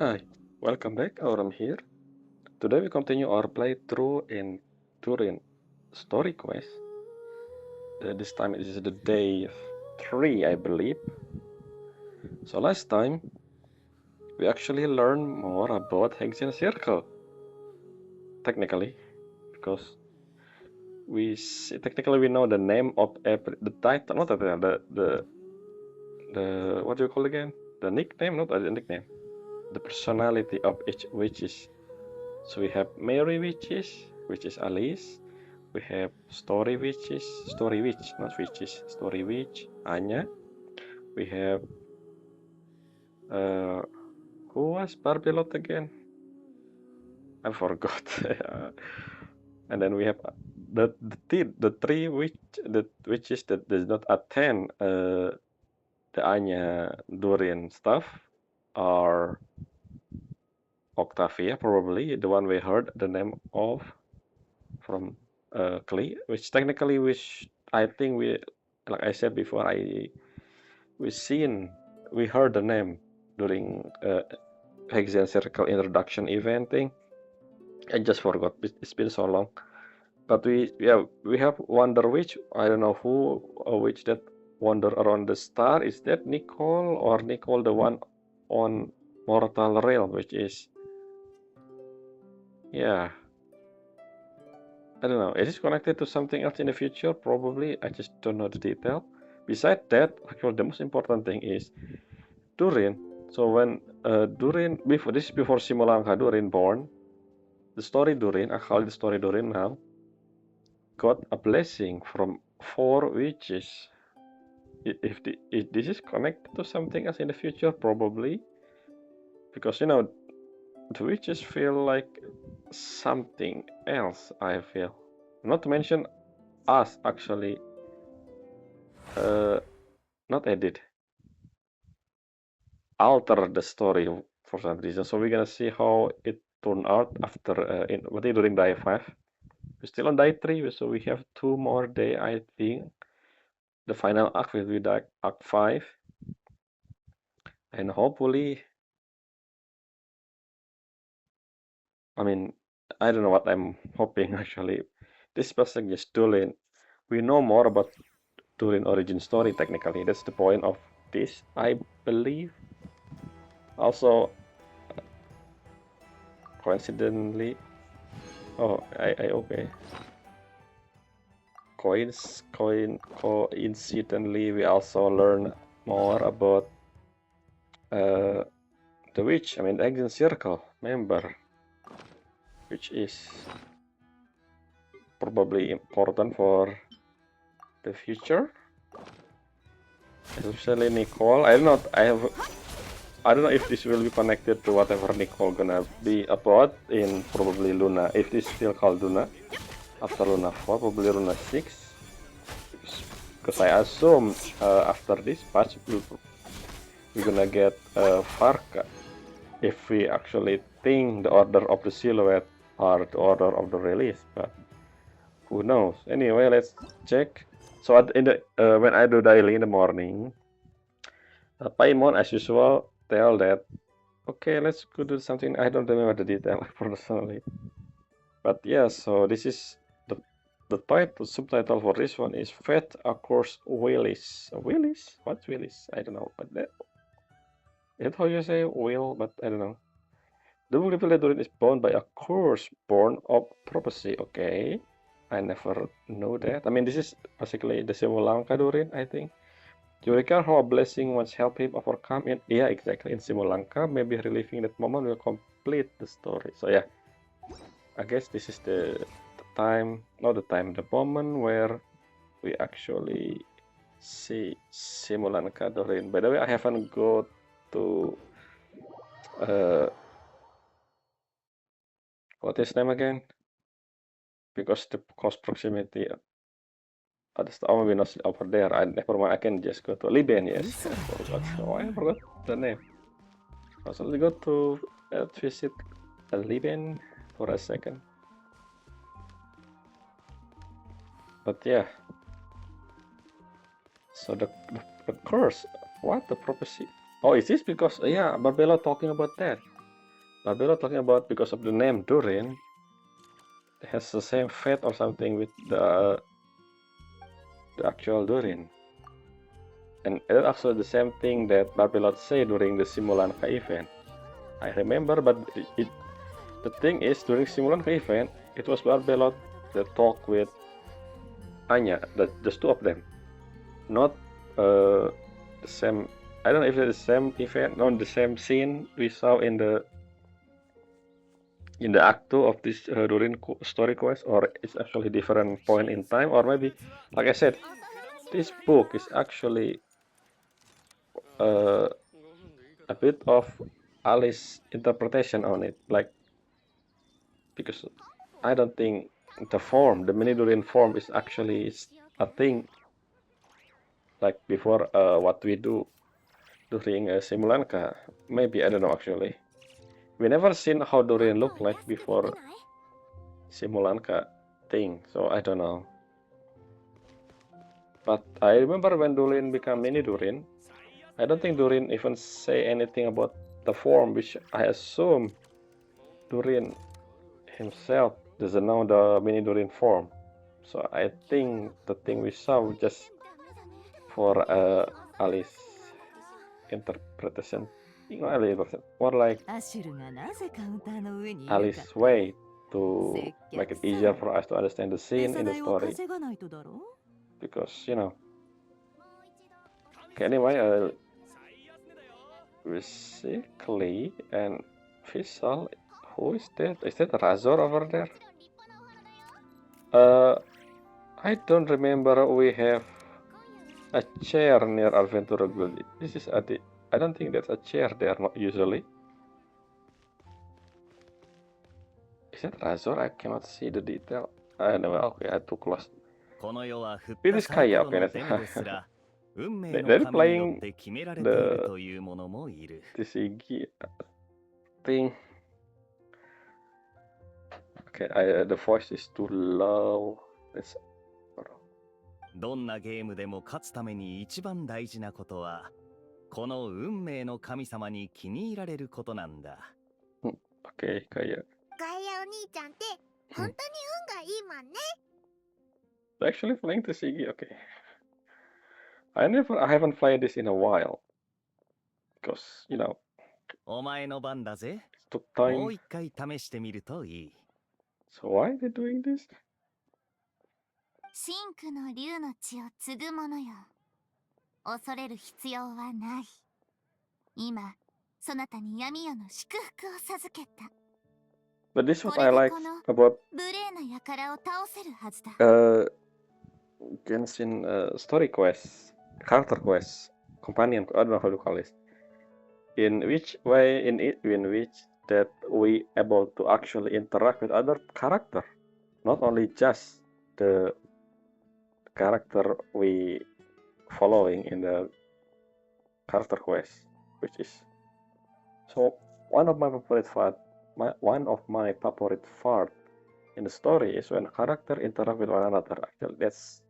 Hi, welcome back. Aurum here. Today we continue our playthrough in Durin story quest. This time it is the day 3, I believe. So last time we actually learned more about Hexen Circle. Technically, because technically we know the name of the title, not the title, the what do you call it again? The nickname, not the nickname. The personality of each witches. So we have Mary Witches, which is Alice. We have Story Witches, Story Witch, not Witches, Story Witch, Anya. We have, who was Barbelot again? I forgot. And then we have the three witches that does not attend the Anya Durian stuff are Octavia, probably the one we heard the name of from Klee, which technically, which I think we, like I said before, we heard the name during Hexen Circle introduction event thing. I just forgot. It's been so long. But we have Wonder Witch. I don't know who a witch that wander around the star. Is that Nicole or Nicole the one on Mortal Realm, which is, yeah, I don't know. Is it connected to something else in the future? Probably. I just don't know the detail. Besides that, actually, the most important thing is Durin. So when Durin, before Simulanka Durin born, the story Durin, I call it the story Durin now, got a blessing from 4 witches. If this is connected to something else in the future, probably, because the witches feel like something else. I feel, not to mention us actually, not edit, alter the story for some reason. So we're gonna see how it turned out after during day 5. We're still on day 3, so we have 2 more days, I think. The final act will be act 5, and hopefully, I mean, I don't know what I'm hoping actually. This person is Durin. We know more about Durin origin story technically. That's the point of this, I believe. Also, coincidentally, oh, I okay. Coincidentally, we also learn more about the witch. I mean, the Exit Circle member, which is probably important for the future, especially Nicole. I don't know if this will be connected to whatever Nicole gonna be about in probably Luna, if this still called Luna after Luna 4, probably Luna 6, because I assume after this patch we're gonna get Farka, if we actually think the order of the silhouette or the order of the release, but who knows. Anyway, let's check. So when I do daily in the morning, Paimon as usual tell that, okay, let's go do something. I don't remember the detail personally, but yeah. So this is the title subtitle for this one is Fate Accursed Wiles. Wiles? What's Wiles? I don't know. But that's how you say will, but I don't know. The book revealed that Durin is bound by a curse born of prophecy. Okay, I never know that. I mean, this is basically the Simulanka Durin, I think. You recall how a blessing once helped him overcome it? Yeah, exactly. In Simulanka, maybe reliving that moment will complete the story. So yeah, I guess this is the time, not the time, the moment where we actually see Simulanka Durin. By the way, I haven't go to what is his name again? Because the close proximity. Maybe not over there. Never mind. I can just go to Liban. Yes, I forgot. Oh, I forgot the name. So let's go to visit Liban for a second. But yeah. So the curse. What the prophecy? Oh, is this because yeah, Barbella talking about that? Barbelot talking about because of the name Durin, it has the same fate or something with the actual Durin. And it's actually the same thing that Barbelot say during the Simulanka event. I remember, but the thing is, during Simulanka event, it was Barbelot that talked with Anya, just two of them, not the same. I don't know if it's the same event, not the same scene we saw in the Act 2 of this Durin story quest, or it's actually different point in time, or maybe, like I said, this book is actually a bit of Alice's interpretation on it, like, because I don't think the mini Durin form is actually a thing like before what we do during Simulanka. Maybe, I don't know actually. We never seen how Durin looked like before Simulanka thing, so I don't know. But I remember when Durin became mini Durin, I don't think Durin even say anything about the form, which I assume Durin himself doesn't know the mini Durin form. So I think the thing we saw just for Alice interpretation, more like Alice's way to make it easier for us to understand the scene in the story. Because, okay, anyway, basically, and Visual, who is that? Is that Razor over there? I don't remember we have a chair near Adventure Guild. This is I don't think there's a chair there, not usually. Is that Razor? I cannot see the detail. I know, okay, I too close. It is Kaya, okay, they're playing the TCG thing. Okay, the voice is too low. Let's どんなゲームでも勝つために一番大事なことはこの運命の神様に気に入られることなんだ。Okay, Kaya. ガイアお兄ちゃんって本当に運がいいもんね。Actually playing TCG, okay. I haven't played this in a while. Because, お前の番だぜ。 it took time. もう一回試してみるといい。 So why are they doing this? 真紅の竜の血を継ぐものよ。恐れる必要はない。今、そなたに闇夜の祝福を授けた。 But this is what I like about 無礼な輩を倒せるはずだ。Genshin story quests, character quests, companion, I don't know how to call this. In which that we able to actually interact with other character, not only just the character we following in the character quest, which is so one of my favorite part in the story is when character interact with one another. Actually, that's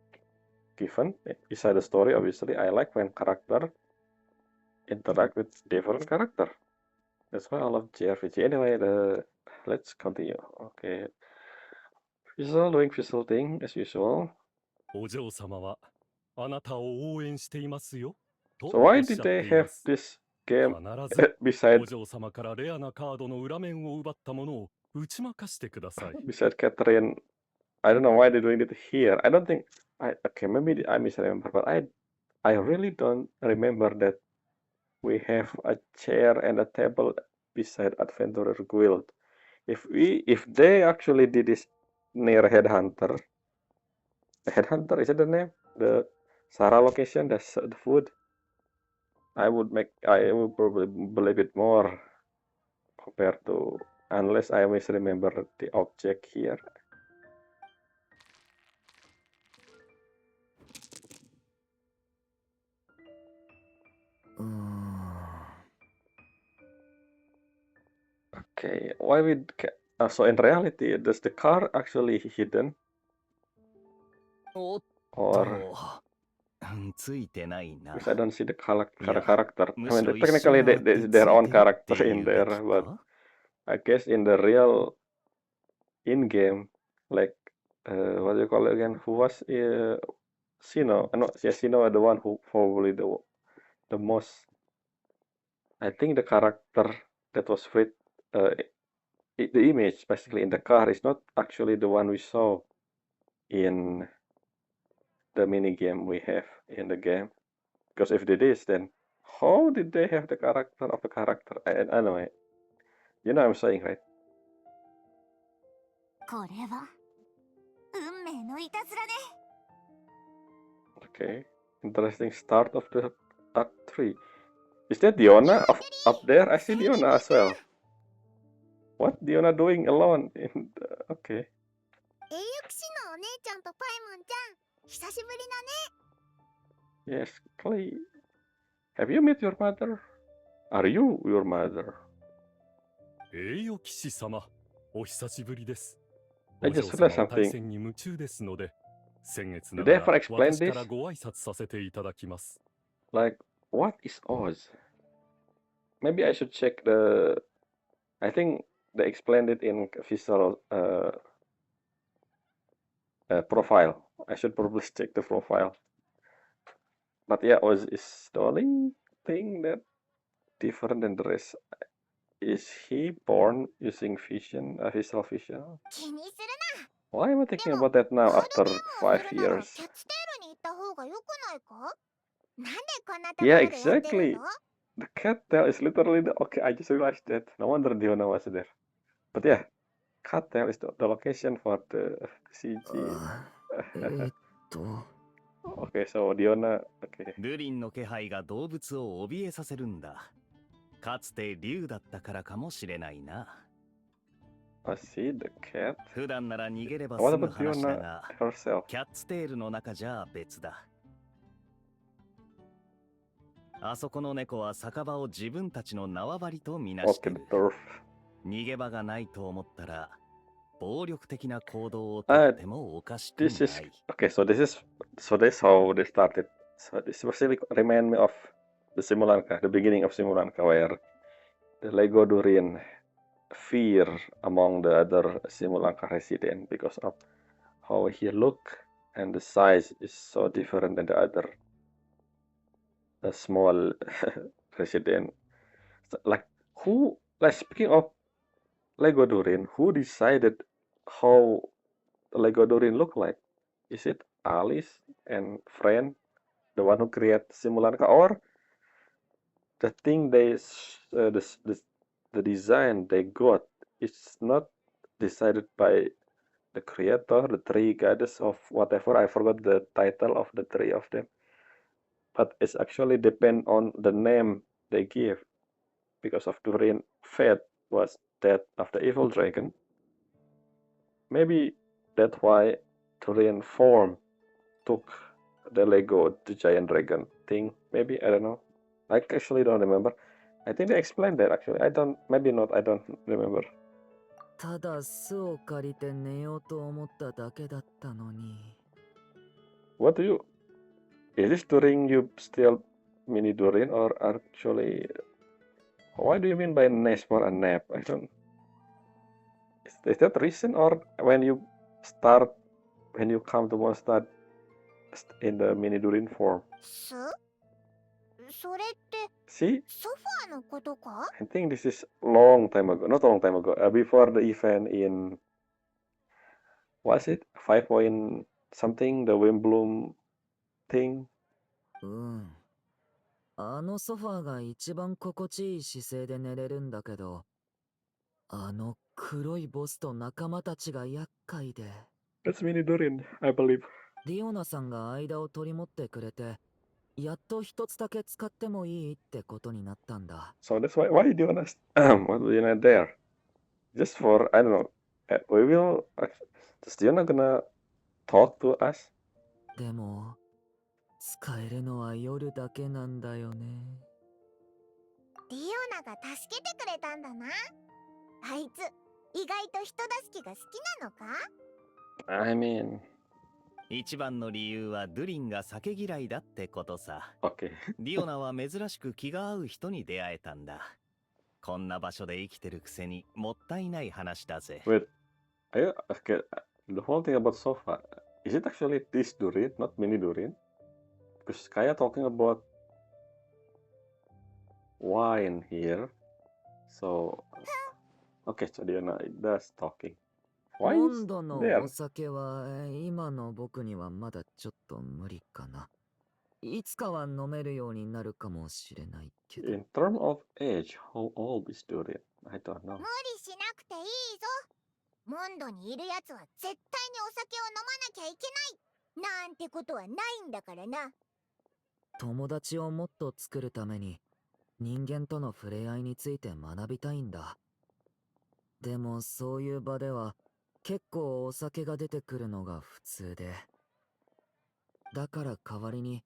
given inside the story. Obviously, I like when character interact with different character. That's why I love JRPG. Anyway, let's continue. Okay, Visual doing Visual thing as usual. So why did they have this game beside Catherine? I don't know why they're doing it here. I don't think okay, maybe I misremember, but I really don't remember that we have a chair and a table beside Adventurer Guild. If they actually did this near Headhunter is that the name? The Sarah location, that's the food. I would probably believe it more compared to, unless I misremember the object here. Okay, why so in reality, does the car actually hidden? Or because I don't see the character. I mean, technically their own character in there, but I guess in the real in-game, like what do you call it again? Who was Sino? No, yeah, Sino are the one who probably the most. I think the character that was with uh, the image basically in the car is not actually the one we saw in the mini game we have in the game. Because if it is, then how did they have the character of the character? I know it. You know what I'm saying, right? これは運命のいたずらね。 Okay. Interesting start of the Act 3. Is that Diona up there? I see Diona as well. What Diona doing alone in the... Okay. 英雄騎士のお姉ちゃんとパイモンちゃん、久しぶりだね。 Yes, Clay. Have you met your mother? Are you your mother? 栄誉騎士様、お久しぶりです。 I お嬢 just 様 realized は対 something. 戦に夢中ですので、先月な Did they が ever ら explain 私から this? ご挨拶させていただきます。 Like, what is Oz? Maybe I should check the... I think they explained it in visual profile. I should probably check the profile. But yeah, Oz is the only thing that different than the rest. Is he born using vision, visual vision? 気にする Why am I thinking でも about that な。 now カード after ゲームをす 5るなら years? キャッツテールに行った方が良くないか。なんでこんなとこ Yeah, ろでやってる exactly. の？ The cat tail is literally the... Okay, I just realized that. No wonder Diona was there. But yeah, cat tail is the location for the CG. Okay, so Diona... Okay. ルリンの気配が動物を怯えさせるんだ。かつて竜だったからかもしれないな。I see the cat. 普段なら逃げれば What 済む about 話だ Diona が、 herself? キャッツテールの中じゃ別だ。あそこの猫は酒場を自分たちの縄張りとみなして Okay, る the。turf. 逃げ場がないと思ったら、暴力的な行動をとってもおかしくな This is い。 okay. So this how they started. So this basically remind me of the Simulanka, the beginning of Simulanka, where the Lego Durin fear among the other Simulanka resident because of how he look and the size is so different than the other small resident. So, like who? Like speaking of Lego Durin, who decided how the Lego Durin look like? Is it Alice and friend, the one who create Simulanka, or the thing the design they got is not decided by the creator, the three goddess of whatever, I forgot the title of the three of them, but it's actually depend on the name they give, because of Durin fate was death of the evil dragon. Maybe that's why Durin form took the Lego, the giant dragon thing. Maybe, I don't know. I actually don't remember. I think they explained that actually. Maybe not, I don't remember. ただ巣を借りて寝ようと思っただけだったのに。 What do you... Is this during you still mini Durin, or actually... What do you mean by nest for a nap? I don't... Is that reason, or when you come to one start in the mini Durin form? す？それって See? ソファーのことか？ I think this is long time ago. Not a long time ago. Before the event in... Was it? 5 point something? The Wimbloom thing? うん。あのソファーが一番心地いい姿勢で寝れるんだけど、あの黒いボスと仲間たちが厄介で。 That's mini Durin, I believe. ディオナさんが間を取り持ってくれて、やっと一つだけ使ってもいいってことになったんだ。 So that's why do you wanna what do you wanna there? Just for, I don't know. We will... Just you're not gonna talk to us? でも、使えるのは夜だけなんだよね。ディオナが助けてくれたんだな。あいつ意外と人助けが好きなのか？ I mean... 一番の理由はドゥリンが酒嫌いだってことさ。 Okay. ディオナは珍しく気が合う人に出会えたんだ。こんな場所で生きてるくせにもったいない話だぜ。 Wait, okay, the whole thing about sofa, is it actually this Durin, not mini Durin? Because Kaya talking about wine here. So, okay, so Diana does talking. Why 今 is 度の there? お酒は今の僕にはまだちょっと無理かな。いつかは飲めるようになるかもしれないけど。 In terms of age, how old is Durin? I don't know. 無理しなくていいぞ。モンドにいるやつは絶対にお酒を飲まなきゃいけないなんてことはないんだからな。友達をもっと作るために人間との触れ合いについて学びたいんだ。でもそういう場では結構お酒が出てくるのが普通で。だから代わりに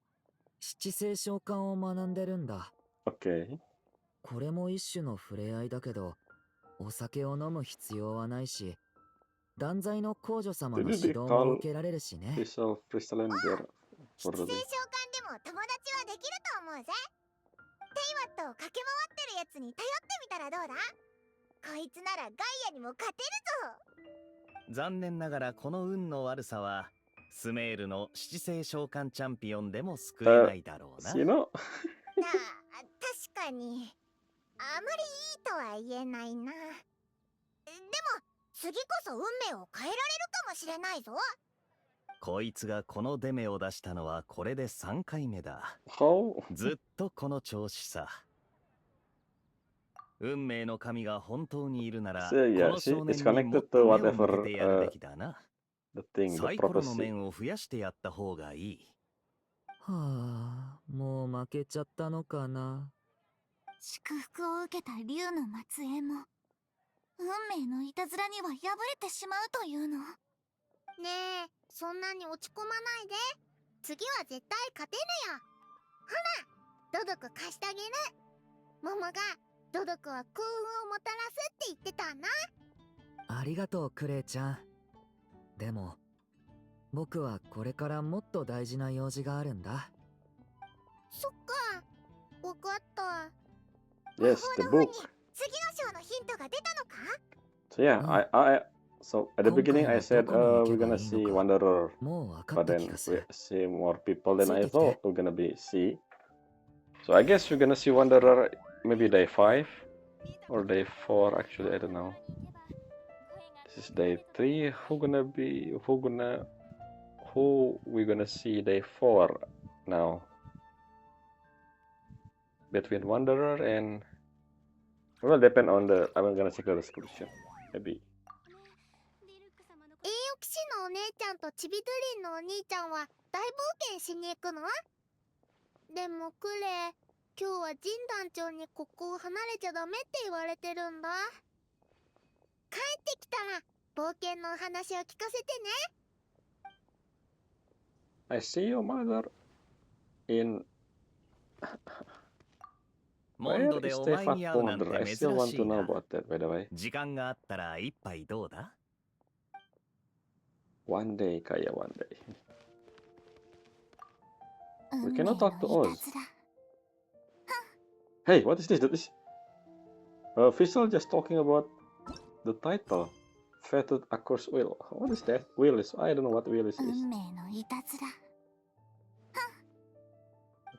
七星召喚を学んでるんだ。Okay. これも一種の触れ合いだけど、お酒を飲む必要はないし、断罪の皇女様の指導も受けられるしね。Crystal and there 七 for 星召喚 the でも友達はできると思うぜ。テイワットを駆け回ってるやつに頼ってみたらどうだ？こいつならガイアにも勝てるぞ。残念ながらこの運の悪さはスメールの七星召喚チャンピオンでも救えないだろうな。you know. 確かにあまりいいとは言えないな。でも次こそ運命を変えられるかもしれないぞ。こいつがこのデメを出したのはこれで3回目だ。 How? ずっとこの調子さ。運命の神が本当にいるなら、 So, yeah, この少 it's 年に connected もっ to と目を whatever 向けてやるべきだな。 the thing, the サイコロの prophecy. 面を増やしてやった方がいい。はあ、もう負けちゃったのかな。祝福を受けた竜の末裔も運命のいたずらには敗れてしまうというの。ねえ、そんなに落ち込まないで。次は絶対勝てるよ。ほら、ドドク貸してあげる。モモがドドクは幸運をもたらすって言ってたな。ありがとうクレイちゃん。でも僕はこれからもっと大事な用事があるんだ。そっか、わかった。 Yes, the book. 次の章のヒントが出たのか？ So yeah, so at the beginning I said we're gonna see Wanderer, もう分か but った気 then がす we る。 see more people than I thought we're gonna be see. So I guess we're gonna see Wanderer maybe day 5 or day 4 actually, I don't know. This is day 3. Who we gonna see day 4 now? Between Wanderer and well, depend on the. I'm gonna check the description. Maybe. 栄誉騎士のお姉ちゃんとチビドゥリンのお兄ちゃんは大冒険しに行くの？でもクレイ、今日は神団長にここを離れちゃダメって言われてるんだ。帰ってきたら冒険のお話を聞かせてね。 I see your mother in. モン Where ドで is お the 前 fat に会うなんて Wanderer? I 珍 still want し to い know な。 about that, by the way. 時間があったら一杯どうだ？ One day, Kaya, one day. We 運命 cannot の talk to い us. たずら。 Hey, what is this? That is. Visual just talking about the title. Fated Accursed Will. What is that? Will is. I don't know what will is. 運命のいたずら。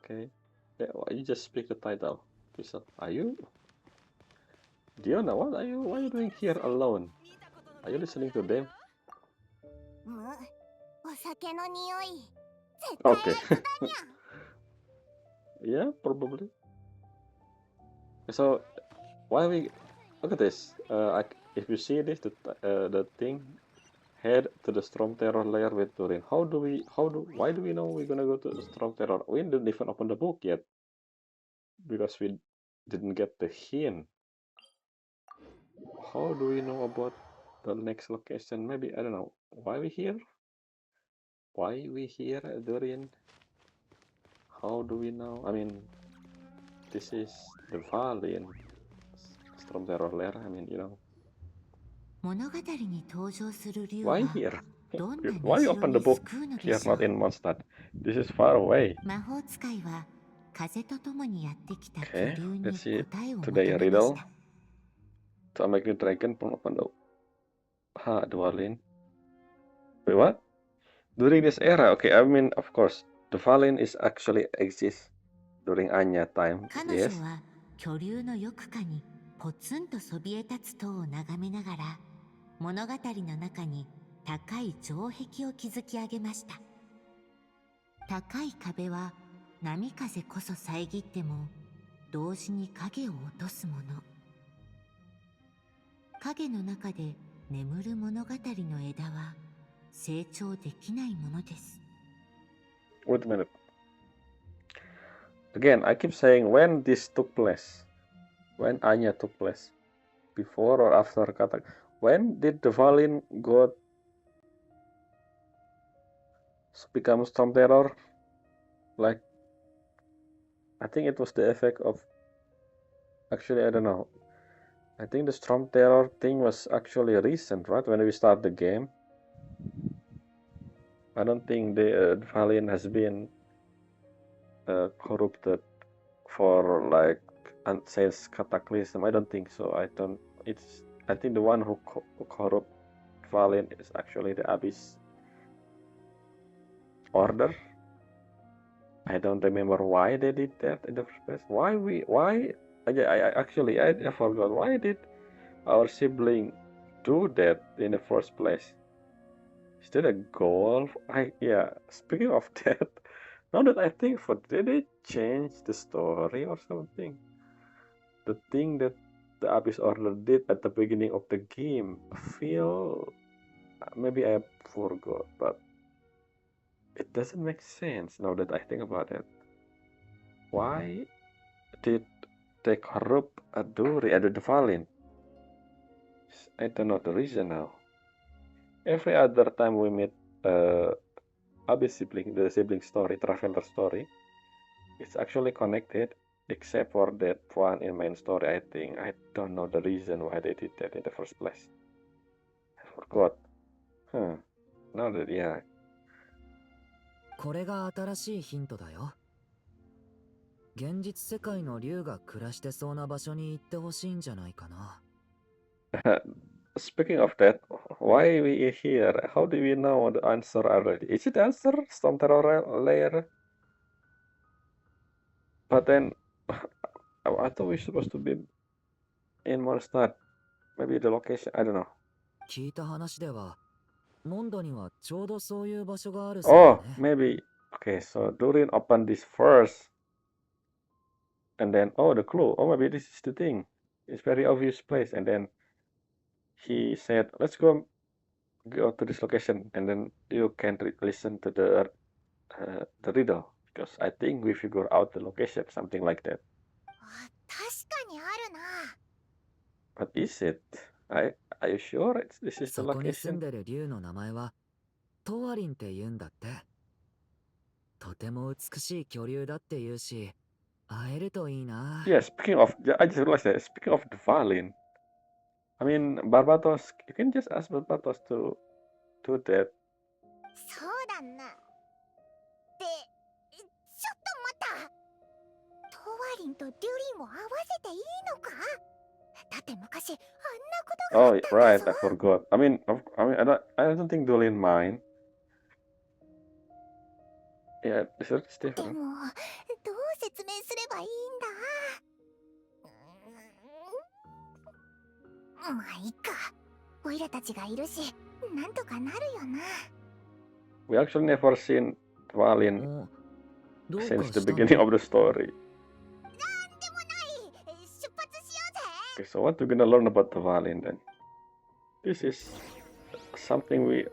Okay. Yeah, why you just speak the title? Visual. Are you? Diona, what are you? What are you doing here alone? Are you listening to them? お酒の匂い。絶対 Okay. あいつだにゃ。 Yeah, probably. So, why we look at this? If you see this, the thing head to the Storm Terror lair with Durin. Why do we know we're gonna go to the Storm Terror? We didn't even open the book yet because we didn't get the hint. How do we know about the next location? Maybe I don't know. Why we here? Why we here, Durin? How do we know? I mean, this is the valley in Storm Terror lair. I mean, you know. 物語に登場する竜 Why は here? どんな Why 道 open を the に book 救うので here, しょ not う。 in Mondstadt? This is far away. 魔法使いは風とともにやってきた Okay, 巨竜に let's see 答えを求 today めま riddle. した。to make the dragon from open the Durin. Wait, what? During this era, okay, I mean, of course, the Valin is actually exists during Anya time. 彼 Yes. 女は巨竜の翼下にポツンとそびえ立つ塔を眺めながら物語の中に高い城壁を築き上げました。高い壁は波風こそ遮っても同時に影を落とすもの。影の中で眠る物語の枝は成長できないものです。Wait a minute. Again, I keep saying when this took place, when Anya took place, before or after Katak. When did the Valin got become Storm Terror? Like, I think it was the effect of. Actually, I don't know. I think the Storm Terror thing was actually recent, right? When we start the game. I don't think the Valin has been corrupted for like since Cataclysm. I don't think so. I think the one who corrupt Valin is actually the Abyss Order. I don't remember why they did that in the first place. Why? I forgot. Why did our sibling do that in the first place? Is that a goal? Speaking of that, now that I think did they change the story or something? The thing that the Abyss Order did at the beginning of the game, maybe I forgot, but it doesn't make sense now that I think about it. Why did they corrupt Durin at the Valin? I don't know the reason now. Every other time we meet Abyss sibling, the sibling story, traveler story, it's actually connected, except for that one in main story. I think I don't know the reason why they did that in the first place. I forgot. Now that yeah. これが新しいヒントだよ。現実世界の竜が暮らしてそうな場所に行ってほしいんじゃないかな。Speaking of that, why we are here? How do we know the answer already? Is it the answer? Storm Terror layer? But then, I thought we're supposed to be in Mondstadt. Maybe the location, I don't know. 聞いた話では、モンドにはちょうどそういう場所があるそうだ Oh, ね。 maybe. Okay, so Durin opened this first. And then, the clue. Oh, maybe this is the thing. It's very obvious place. And then he said, let's go to this location. And then you can listen to the riddle. Because I think we figure out the location, something like that. 確かにあるな。 But is it? Are you sure this is the そこに住ん location? でる竜の名前はトワリンって言うんだって。とても美しい巨竜だって言うし、会えるといいな。 Yeah, speaking of, I just realized that. Speaking of the Valin, I mean, Barbatos, you can just ask Barbatos to do that. そうだな。で、ちょっと待った。トワリンとデュリンを合わせていいのか？だって昔あんなことがあ Oh, ったんだ right, ぞ。 I forgot. I don't think Durin mind. Yeah, it's で different. も、どう説明すればいいんだ？まあいいか。オイラたちがいるし、なんとかなるよな。 We actually never seen Valin お、どう since か the した beginning の？ of the story. なんでもない。出発しようぜ。 Okay, so what we're gonna learn about the Valin then? This is something we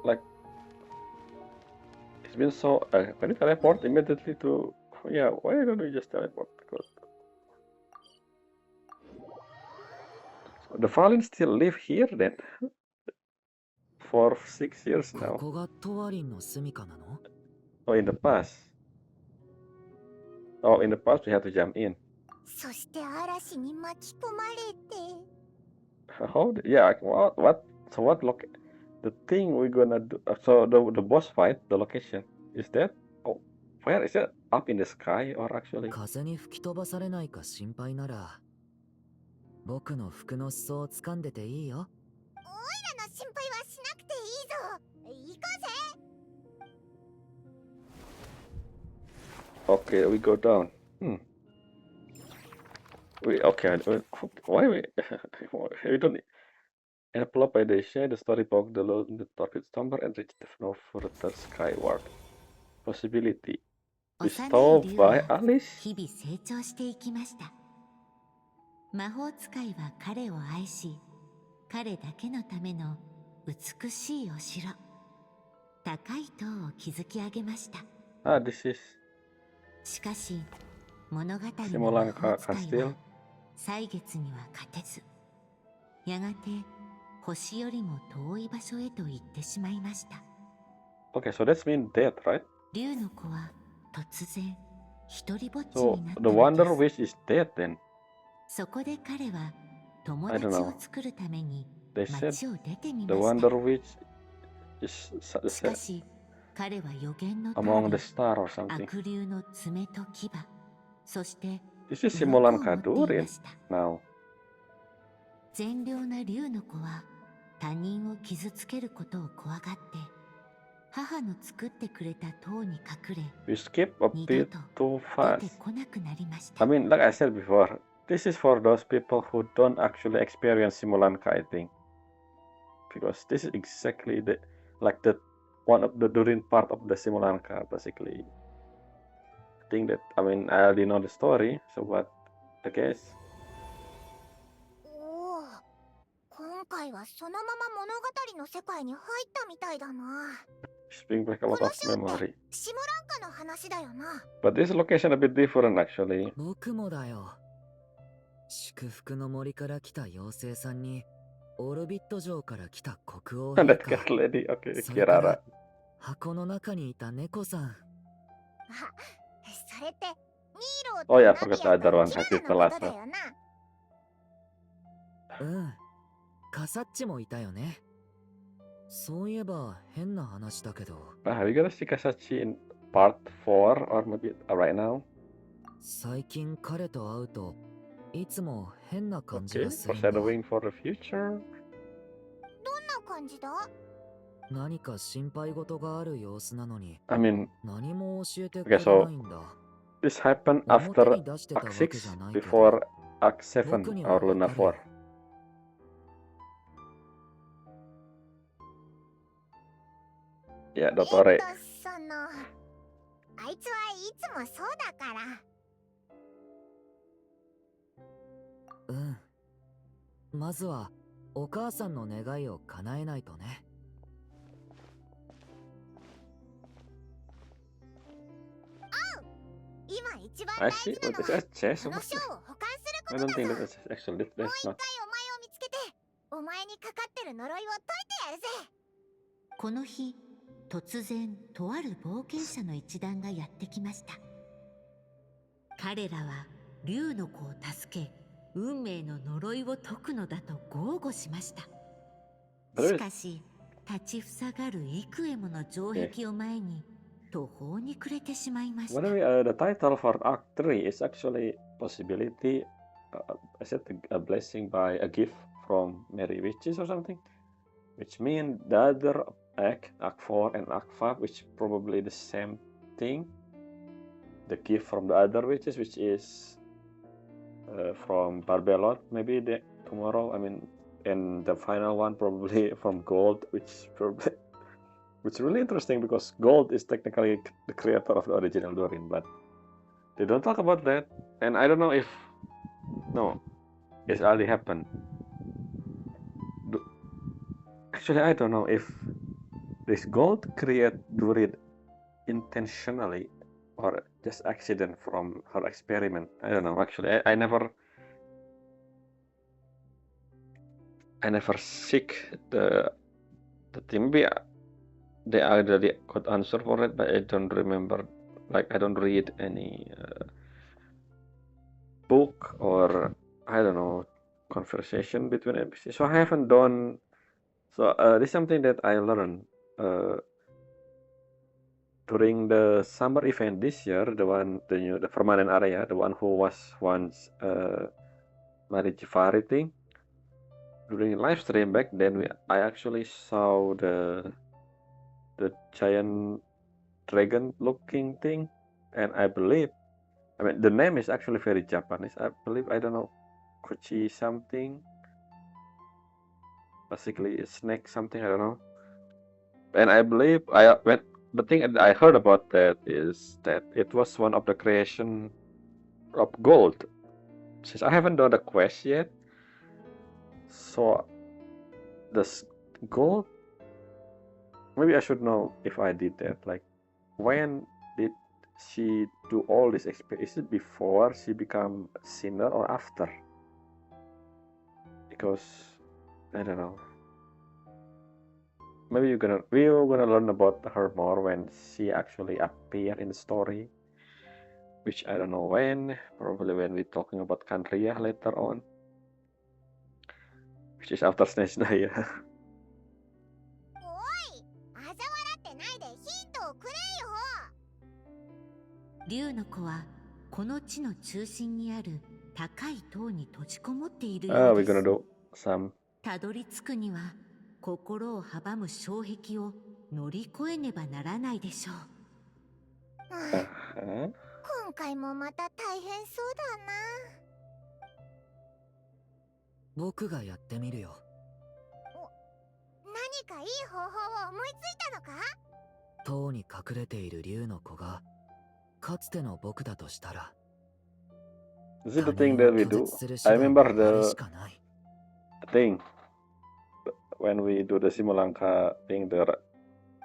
like. It's been so. Can you teleport immediately to? Yeah, why don't we just teleport? Because the Valin still live here then for 6 years こ now. こがトワリンの住処なの？ Oh, in the past. Oh, in the past we had to jump in. そして嵐に巻き込まれて。 Yeah, so what the thing we're gonna do, so the boss fight, the location, is that, where is it? Up in the sky or actually? 風に吹き飛ばされないか心配なら、僕の服の裾を掴んでていいよ。オイラの心配はしなくていいぞ。行こうぜ。 Okay, we go down. Why we we don't enveloped by the shade, the story walk the lone the torrid stumble and reach the no further skyward. Possibility. 幼い Bestowed 竜 by は Alice? 日々成長していきました。魔法使いは彼を愛し、彼だけのための美しいお城、高い塔を築き上げました。 Ah, this is しかし物語の魔 Simulanka 法使い Castle. は歳月には勝てず、やがて星よりも遠い場所へと行ってしまいました。 Okay, so that's mean death, right? 竜の子は突然一人ぼっち So になった the の Wonder です。 Wish is dead then. そこで彼は友 I don't 達 know. を作るために They said 街を出てみ the まし Wonder た。 Wish is しかし彼は予言の通 among the り stars or something. 悪竜の爪と牙、そして This is 鱗を持 Simulanka っていま Durin した。 now. 善良な竜の子は他人を傷つけることを怖がって母の作ってくれた塔に隠れ We skip a 二度 bit と too 出て fast. こなくなりまし I た。 mean, like I said before, this is for those people who don't actually experience Simulanka, I think. Because this is exactly the one of the Durin part of the Simulanka, basically. I think that, I mean, I already know the story, so what I guess. おお、今回はそのまま物語の世界に入ったみたいだな。 It's bring back a こ lot の of 城って memory. シムランカの話だよな。 But this location a bit different actually. 僕もだよ。祝福の森から来た妖精さんに、オルビット城から来た国王 That 陛 cat 下、 lady, okay, それから Kirara. 箱の中にいた猫さん。あ、それってニーロ Oh と yeah, ナ I ビ forgot ア the other と one. キ I ラ did ラ the の last ことだ one. よな。うん。カサッチもいたよね。そういえば変な話だけど、 We gonna see Kasachi in part 4 or maybe right now. 最近彼と会うといつも変な感じ Okay, がするんだ。 foreshadowing for the future. どんな感じだ？何か心配事がある様子なのに I mean, 何も教えてく Okay, れ so ないんだ。 this happened 表 after に出してたわ Arc けじゃ 6, ないけど、 before Arc 僕 7に or は Luna わかるよ。 4. Yeah, Dottore. その、あいつはいつもそうだから。うん。まずはお母さんの願いを叶えないとね。今一番 I 大 see. 事な What の is は that chest? この賞を保管す I るこ don't と think だ that ぞ。 is actually もう that's 一回 not. お前を見つけて、お前にかかってる呪いを解いてやるぜ。この日、突然とある冒険者の一団がやってきました。彼らは竜の子を助け、運命の呪いを解くのだと豪語しました。 But し it かし立ちふさがる幾重もの城壁を前に途方に暮れてしまいまし by た。 the way, the title for Arc 3 is actually possibility. I said a blessing by a gift from Merry Witches or something, which mean the other Arc 4 and Arc 5, which probably the same thing. The gift from the other witches, which is from Barbelot, maybe tomorrow. I mean, and the final one probably from Gold, which is really interesting because Gold is technically the creator of the original Durin, but they don't talk about that. And I don't know if it's already happened. Actually, I don't know if this Gold create Durin intentionally or just accident from her experiment. I don't know. Actually, I never seek the thing. Maybe they already got answer for it, but I don't remember. Like I don't read any book or I don't know conversation between NPCs. So I haven't done. So this is something that I learned during the summer event this year. The permanent area, the one who was once Marichivari thing. During live stream back then, I actually saw the giant dragon looking thing, and I believe, I mean, the name is actually very Japanese. I believe, I don't know, Kochi something, basically a snake something, I don't know. And I believe when the thing that I heard about that is that it was one of the creation of gold. Since I haven't done the quest yet, so this gold, maybe I should know if I did that. Like, when did she do all this experience? Is it before she become a sinner or after? Because I don't know. Maybe we're gonna learn about her more when she actually appear in the story, which I don't know when. Probably when we're talking about Kanria later on, which is after Snesnaya. おい、嘲笑ってないでヒントをくれよ。竜の子はこの地の中心にある高い塔に閉じこもっているよ We're うで gonna す。 do some たどり着くには心を阻む障壁を乗り越えねばならないでしょう。uh-huh. 今回もまた大変そうだな。僕がやってみるよ。何かいい方法を思いついたのか？塔に隠れている竜の子がかつての僕だとしたら、 This is the 他 thing 人 that を we 拒 do. 絶する手 I 段 remember があれ the しかない。 thing when we do the Simulanka thing there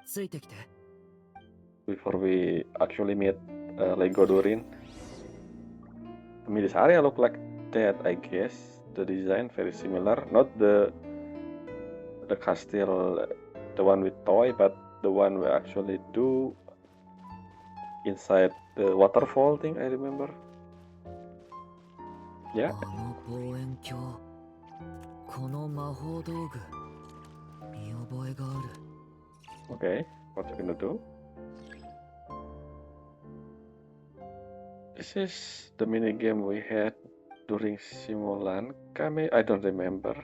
ついてきて。 before we actually meet Lego Durin. I mean, this area look like that, I guess. The design very similar, not the castle, the one with toy, but the one we actually do inside the waterfall thing. I remember. Yeah. あの望遠鏡、この魔法道具、見覚えがある。 Okay. What you gonna do? This is the mini game we had during Simulanka. I don't remember.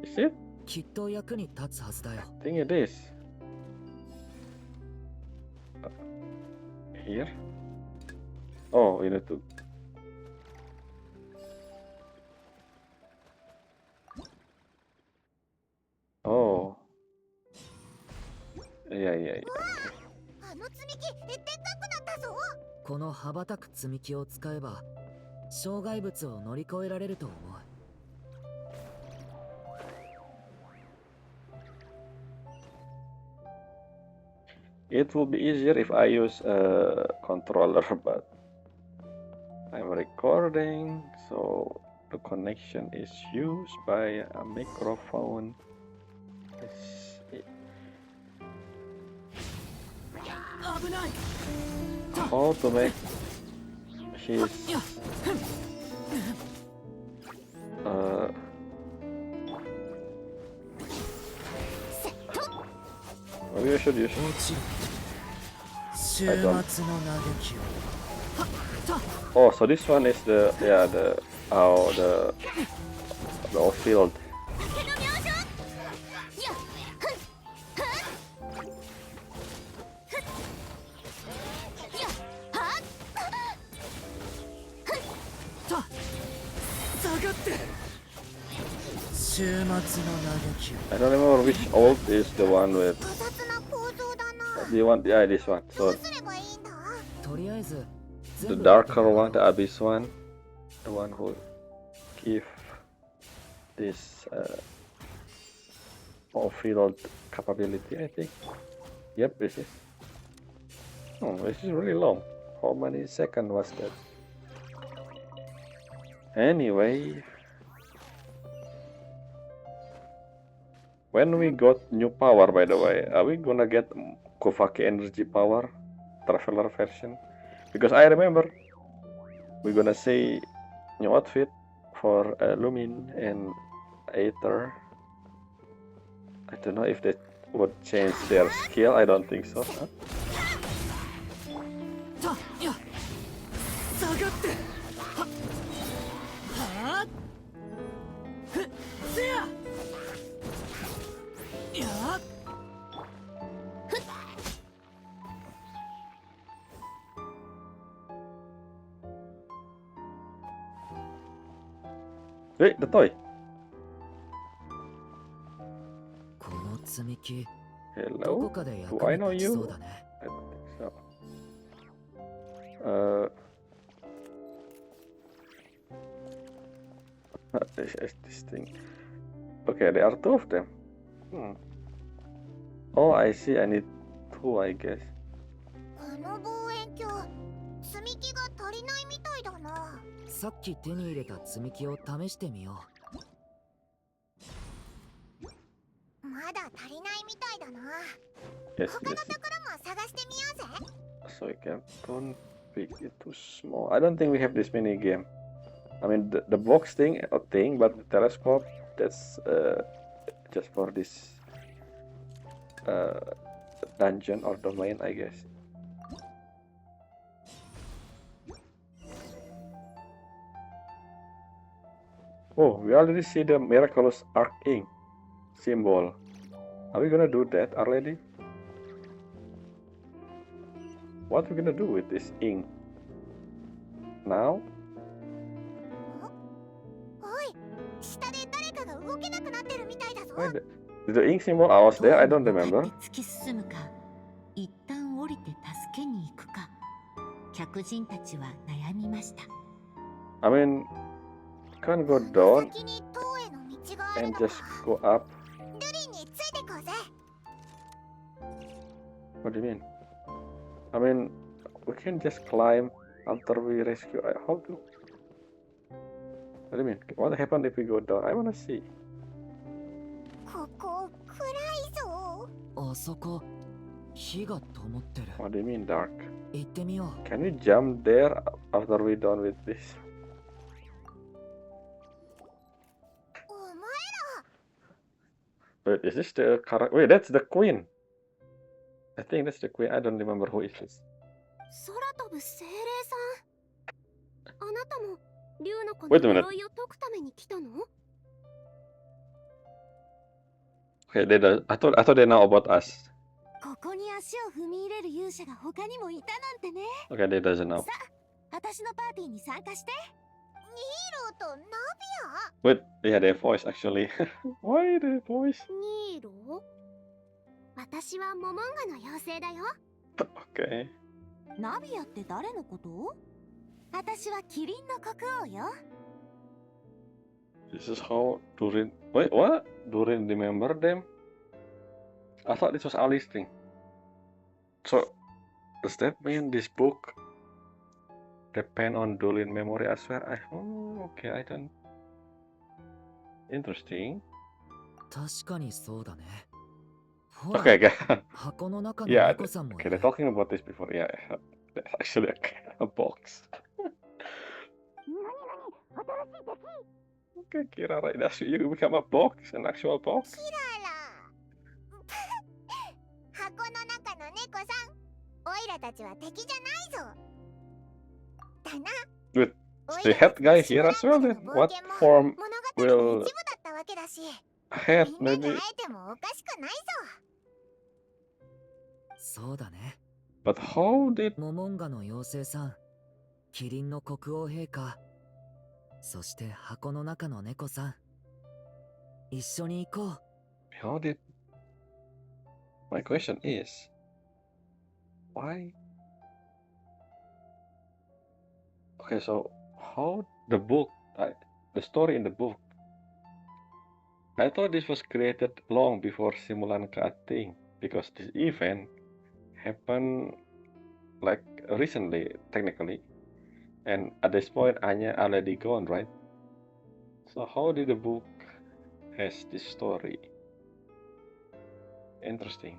Is it? きっと役に立つはずだよ。 I think it is. Here? Oh, you need to. Oh. Yeah. あの積み木、でっかくなったぞ。この羽ばたく積み木を使えば、障害物を乗り越えられると思う。 It will be easier if I use a controller, but I'm recording, so the connection is used by a microphone. How to make his maybe I should use 落ちる。終末の嘆きを。 oh, so this one is the field. 竹の明星。やっ、下がって。終末の嘆きを。 I don't remember which old is the one with 複雑な構造だな。 the one. Yeah, this one. ど So うすればいいんだ？とりあえず、 the 全部やって darker みよう one, the abyss one, the one who give this field capability. I think. Yep, this is. Oh, this is really long. How many seconds was that? Anyway, when we got new power, by the way, are we gonna get Kovaki energy power, traveler version? Because I remember we're gonna see new outfit for Lumin and Aether. I don't know if that would change their skill. I don't think so. Huh? 下がって。Wait, the toy. この積み木、ど Hello. こかで役 Do I に know 立ち you? そうだね。I don't think so. What is this thing? Okay, there are two of them. Hmm. Oh, I see. I need two, I guess. この望遠鏡、積み木が足りないみたいだな。さっき手に入れた積み木を試してみよまだ足りないみたいだな。 Yes, 他の yes. ところも探してみようぜ。 So I can don't pick it too small. I don't think we have this mini game. I mean the box thing a thing, but the telescope that's just for this dungeon or domain, I guess. Oh, we already see the miraculous arc ink symbol. Are we gonna do that already? What are we gonna do with this ink? Now? おい、下で誰かが動けなくなってるみたいだぞ。 Wait, the ink symbol I was ど there, I う don't 向か remember. って突き進むか、一旦降りて助けに行くか、客人たちは悩みました。I mean, can't go この down 先に塔への道がある and の just か。 go up. ドゥリンについてこうぜ。 What do you mean? I mean, we can just climb after we rescue. How to? What do you mean? What happens if we go down? I wanna see. ここ暗いぞ。う。あそこ、火が灯ってる。 What do you mean dark? 行ってみよ Can we jump there after we done with this? お前 Wait, is this the character? Wait, that's the queen. I think that's the queen. I don't remember who is this. 空飛ぶ精霊さん。あなたも竜の子 Wait a の minute. 呪いを解くために来たの？ Okay, I thought they know about us. ここに足を踏み入れる勇者が他にもいたなんてね。 Okay, they doesn't know. 私のパーティーに参加して。ニーロとナビ Wait, yeah, their voice actually. Why their voice? ア？ニーロ？私はモモンガの妖精だよ。 Okay. ナビアって誰のこと？私はキリンの国王よ。 This is how Durin. Wait, what? Durin remember them? I thought this was Ali's thing. So, does that mean this book depend on Durin memory as well? Okay, I don't. Interesting. う。確かにそうだね。ほら、 Okay, okay. 箱の中の Yeah, 猫さんもい okay, る they're。talking about this before. Yeah, that's actually a box. 新しい敵。 Okay, Kira, right? That's you become a box, an actual box. キララ。箱の中の猫さん。オイラたちは敵じゃないぞ。だな。 With オイ the ラた head ち guy の here as シムラ well, ン then カの冒 what 険も form 物語の will 一部だったわけだし。 head みんなに maybe? 会えてもおかしくないぞ。そうだね。 But how did モモンガの妖精さん、キリンの国王陛下、そして箱の中の猫さん。一緒に行こう。how did my question is why? Okay, so how the book, the story in the book? I thought this was created long before Simulanka thing because this event happened like recently, technically, and at this point Anya already gone, right? So how did the book has this story? Interesting.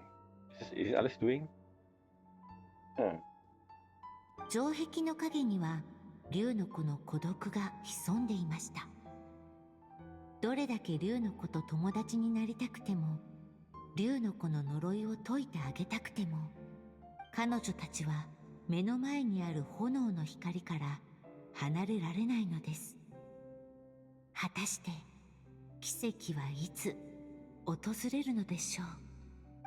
Is Alice doing? 城壁の影には竜の子の孤独が潜んでいました。どれだけ竜の子と友達になりたくても、竜の子の呪いを解いてあげたくても、彼女たちは目の前にある炎の光から離れられないのです。果たして奇跡はいつ訪れるのでしょ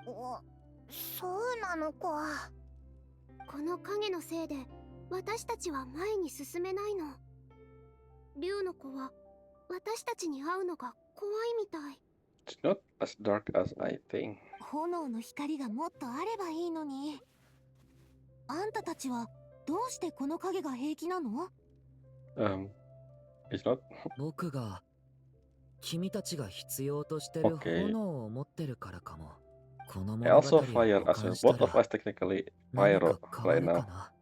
う。お、そうなのか。この影のせいで私たちは前に進めないの。竜の子は私たちに会うのが怖いみたい。 It's not as dark as I think. 炎の光がもっとあればいいのに。あんたたちはどうしてこの影が平気なの？ It's not. 僕が君たちが必要としてる Okay. 炎を持ってるからかも。この I 物語を also 保 fire as 管 well. した Both of ら us technically 何 pyro か変わ right るか now. な。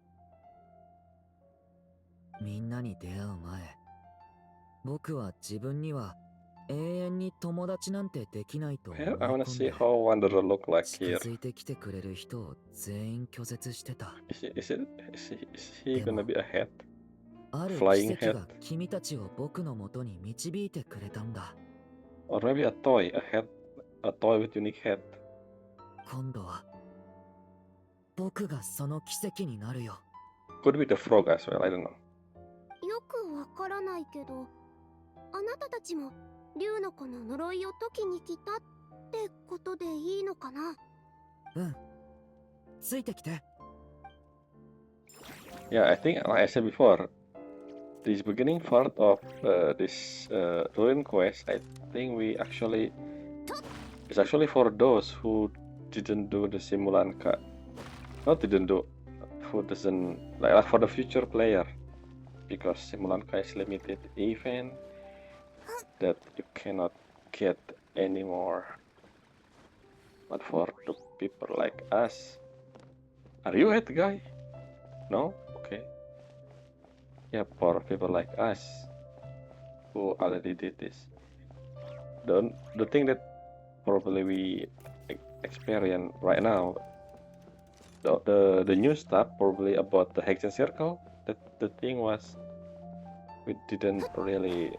みんなに出会う前、僕は自分には永遠に友達なんてできないと思い Here, I 込 wanna ん see で、 how Wanderer look like 近 here. づいてきてくれる人を全員拒絶してた。 Is he gonna be a hat? ある奇 Flying 跡 hat? が君たちを僕の元に導いてくれたんだ。 Or maybe a toy, a toy with unique hat. 今度は僕がその奇跡になるよ。 Could be the frog as well, I don't know. よくわからないけど、あなたたちも竜の子の呪いを解きに来たってことでいいのかな。うん。ついてきて。 Yeah, I think, like I said before, this beginning part of this Durin quest, I think it's actually for those who didn't do the Simulanka. Not didn't do, who doesn't, like for the future player. Because Simulanka is limited event that you cannot get anymore. But for the people like us, are you that guy? No? Okay. Yeah, for people like us who already did this. The thing that probably we experience right now, the new stuff probably about the Hexen Circle, that the thing was we didn't really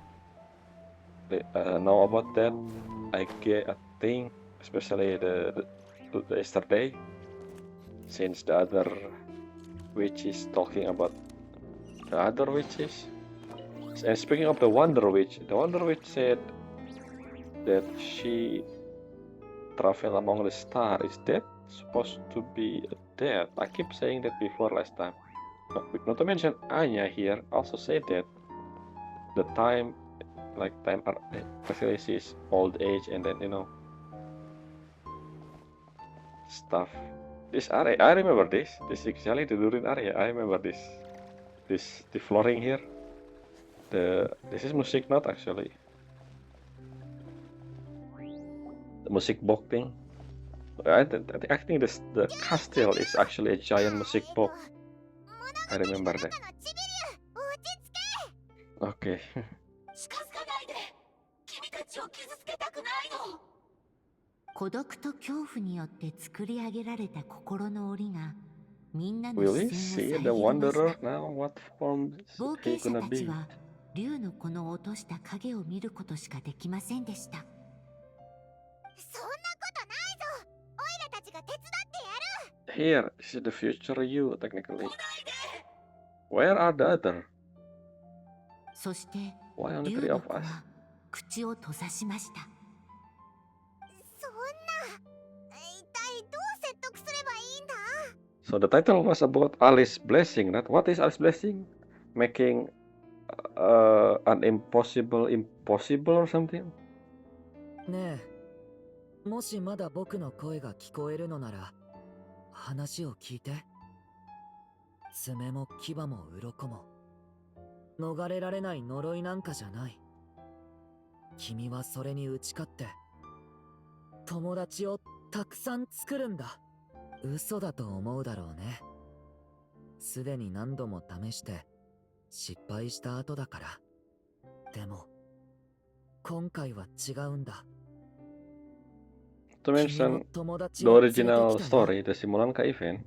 know about that. I think, especially the yesterday, since the other witches talking about the other witches. And speaking of the Wonder Witch said that she travel among the stars. Is that supposed to be dead? I keep saying that before last time. Not to mention Anya here also said that the time especially she's old age and then stuff. This area, I remember this. This is actually the Durin area. I remember this. The flooring here. This is music note actually. The music box thing. I think the castle is actually a giant music box. I remember that. Okay. 近づかないで。君たちを傷つけたくないの。孤独と恐怖によって作り上げられた心の檻がみんなの Will we 視 see 線 the を遮りまし Wanderer た。 now? What form is 冒 he 険者 gonna たち be? は竜の子の落とした影を見ることしかできませんでした。そんなことないぞ。オイラたちが手伝ってやる。 Here, this is the future you technically. Where are the other? そして Why only 竜 three の of 子 us? は口を閉ざしました。そんな、一体どう説得すればいいんだ？ So the title was about Alice's blessing, right? What is Alice's blessing? Making an impossible impossible or something? ねえ、もしまだ僕の声が聞こえるのなら話を聞いて。爪も牙も鱗も逃れられない呪いなんかじゃない。君はそれに打ち勝って友達をたくさん作るんだ。嘘だと思うだろうね。すでに何度も試して失敗した後だから。でも今回は違うんだ。 To mention 友達 the を連れてきた original よ。 story, the Simulanka event,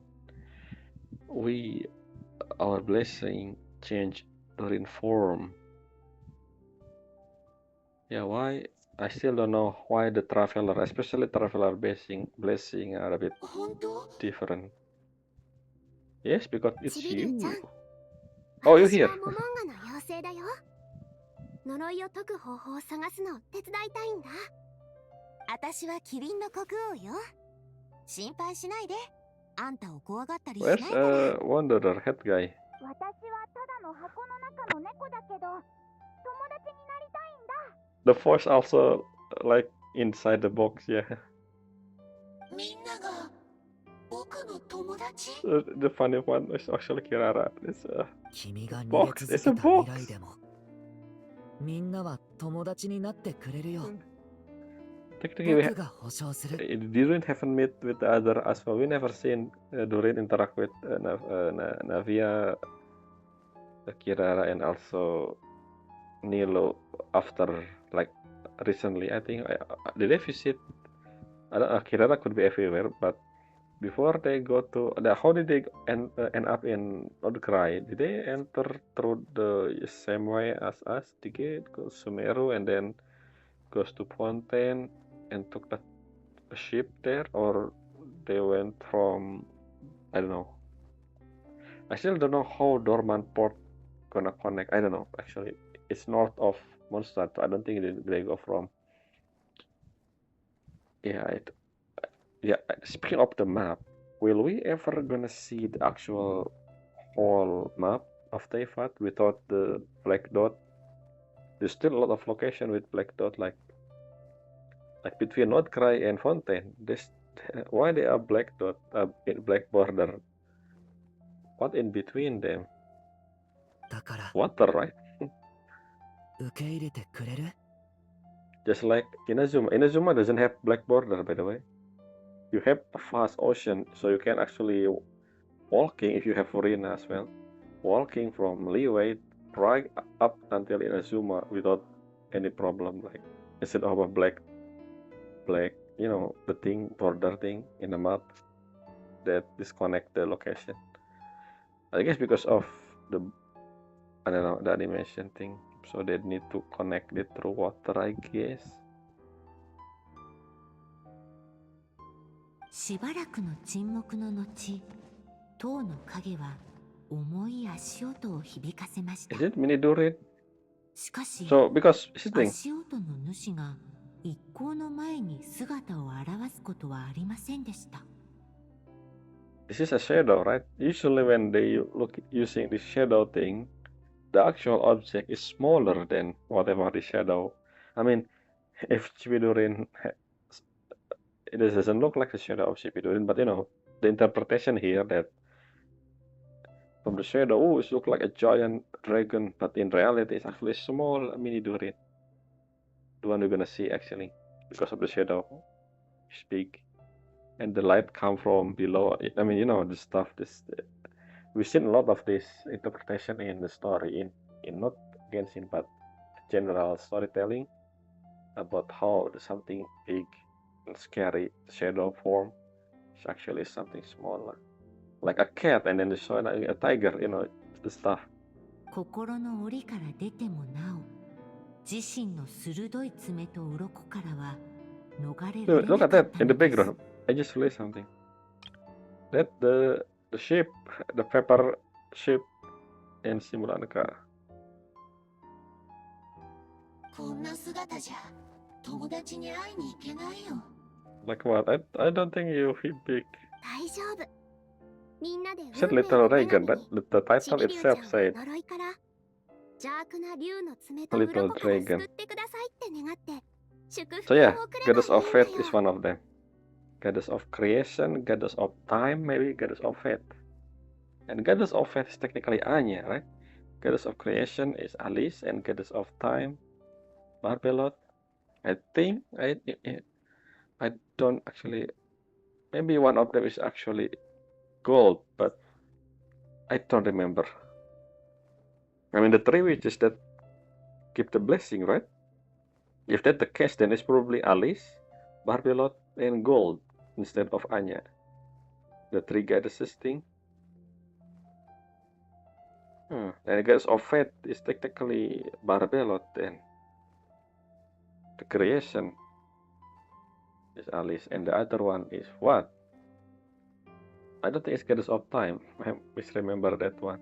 our blessing changed Durin form. Yeah, why? I still don't know why the traveler, especially traveler blessing are a bit 本当？ different. Yes, because it's ちびる you. ちゃん、 Oh, you're 私 here. はモモンガの妖精だよ。呪いを解く方法を探すのを手伝いたいんだ。私はキリンの国王よ。心配しないで。あんたを怖がったりしない Where's から。Wanderer head guy? 私はただの箱の中の猫だけど、友達になりたいんだ。The voice also like inside the box, yeah. みんなが僕の友達 The funny one is actually Kirara. It's a 君が逃げ box. 続 It's a けた未来 box. でもみんなは友達になってくれるよ。 Technically, we 僕が保証する。 Durin haven't met with the other as well. We never seen Durin interact with Navia, Kirara, and also Nilo after like recently. I think did they visit? I don't know. Kirara could be everywhere, but before they go to how did they end up in Outcry? Did they enter through the same way as us? The gate goes to Sumeru and then goes to Fontaine and took a ship there, or they went from I don't know. I still don't know how Dormant Port gonna connect. I don't know actually. It's north of Mondstadt, so I don't think they go from. Yeah, yeah. Speaking of the map, will we ever gonna see the actual whole map of Teyvat without the black dot? There's still a lot of location with black dot, like between Outcry and Fontaine. This why they are black dot, black border. What in between them? だから Water, right? 受け入れてくれる？ Just like Inazuma. Inazuma doesn't have black border, by the way. You have a vast ocean, so you can actually walking if you have Furina as well. Walking from Liyue right up until Inazuma without any problem, like instead of a black, the thing border thing in the map that disconnect the location. I guess because of the the animation thing, so they need to connect it through water, I guess. しばらくの沈黙の後、塔の影は重い足音を響かせました。 Is it mini Durin? しかし、 So because here's the thing. 足音の主が一行の前に姿を現すことはありませんでした。 This is a shadow, right? Usually when they look using this shadow thing, the actual object is smaller than whatever the shadow. I mean, if Chibidurin, it doesn't look like the shadow of Chibidurin, but the interpretation here that from the shadow, oh, it looks like a giant dragon, but in reality, it's actually a small mini Durin. The one we're gonna see actually, because of the shadow, it's big. And the light come from below. I mean, the stuff. We've seen a lot of this interpretation in the story, in not Genshin, but general storytelling about how something big and scary shadow form is actually something smaller, like a cat, and then they show a tiger. The stuff. 心の檻から出てもなお、自身の鋭い爪と鱗からは逃れられ Look な at かっ that た in の the です。 background. I just realized something. That the ship, the pepper ship in Simulanka. こんな姿じゃ友達に会いに行けないよ。 Like what? I don't think you hit big. 大丈夫。みんなで Said 運命 Little の女 Dragon, 神 right? に The ち title びりゅうちゃ itself んを said 呪いから邪悪な竜の爪と Little 鱗から Dragon. 救ってくださいって願って祝 So 福 yeah, を送ればい Goddess of いん Fate だ is よ。 one of them. Goddess of Creation, Goddess of Time, maybe Goddess of Fate. And Goddess of Fate is technically Anya, right? Goddess of Creation is Alice, and Goddess of Time, Barbelot. I think I don't actually. Maybe one of them is actually gold, but I don't remember. I mean, the three witches that give the blessing, right? If that's the case, then it's probably Alice, Barbelot, and gold instead of Anya. The three goddesses thing. And Goddess of Fate is technically Barbelot, then the creation is Alice, and the other one is what? I don't think it's Goddess of Time. I misremember that one.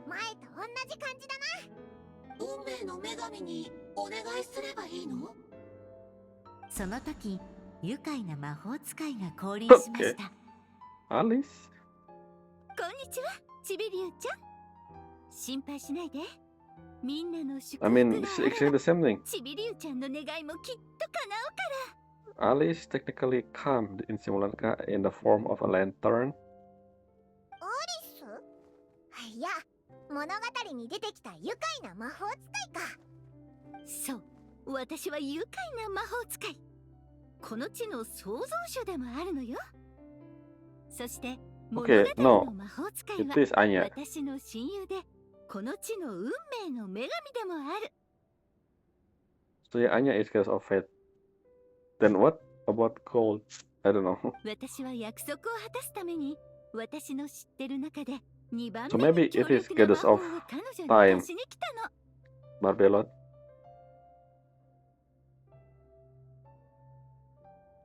前と同じ感じだな。運命の女神にお願いすればいいの？その時、愉快な魔法使いが降臨しました。 Alice? こんにちは、ちびりゅうちゃん。心配しないで。みんなの祝 I 福 mean, が it's あれ exactly ば the same thing. ちびりゅうちゃんの願いもきっと叶うから。 Alice technically calmed in Simulanka in the form of a lantern. アリス？いや、物語に出てきた愉快な魔法使いか。そう、私は愉快な魔法使い。この地の創造主でもあるのよ。そして物語 Okay, の no. 魔法使い It は is Anya. 私の親友で、この地の運命の女神でもある。 So yeah, Anya is goddess of fate. Then what about gold? I don't know. 私は約束を果たすために、私の知ってる中で2番 So 目 maybe に強 it is 力な魔 goddess 法を of 彼女に time. 貸しに来たの。 Barbelot.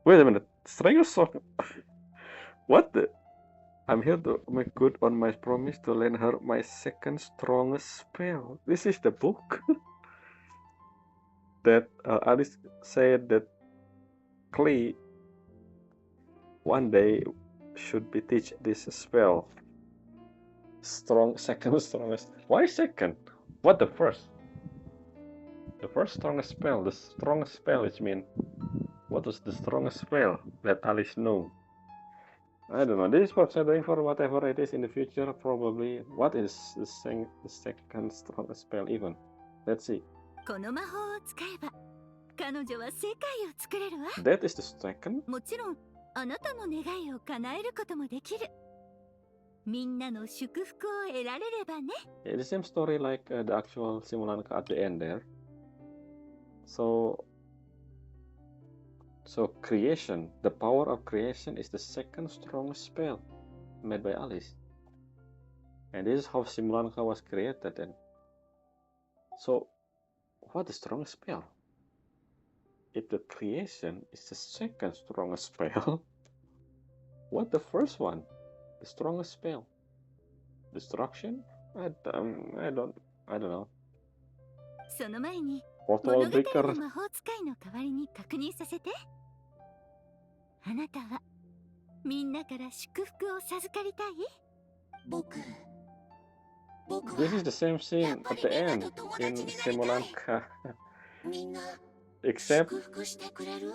Wait a minute. Stranger song. What the? I'm here to make good on my promise to lend her my second strongest spell. This is the book that Alice said that Klee one day should be teach this spell. Second strongest. Why second? What the first? The first strongest spell. The strongest spell is mean. What was the strongest spell that Alice knew? I don't know. This is foreshadowing for whatever it is in the future. Probably. What is the second strongest spell even? Let's see. この魔法を使えば彼女は世界を作れるわ。 That is the second. もちろんあなたの願いを叶えることもできる。みんなの祝福を得られればね。 Yeah, the same story like the actual Simulanka at the end there. So creation, the power of creation is the second strongest spell made by Alice. And this is how Simulanka was created then. So, what is the strongest spell? If the creation is the second strongest spell, what the first one? The strongest spell? Destruction? I don't know. その前に Portal 物語 breaker. の魔法使いの代わりに確認させて。あなたはみんなから祝福を授かりたい？僕 This is the same scene at the end in Simulanka. みんな Except, 祝福してくれる？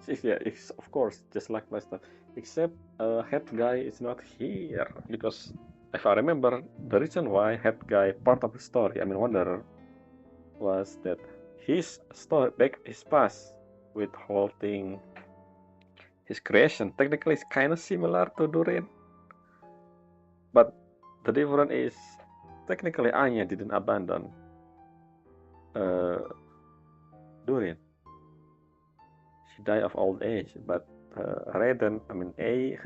yeah, it's, of course, just like last time. Except head guy is not here because if I remember, the reason why head guy part of the story, I mean Wanderer, was that his story back his past with holding his creation technically is kind of similar to Durin, but the difference is technically Anya didn't abandon Durin. She died of old age, but Raiden, I mean A,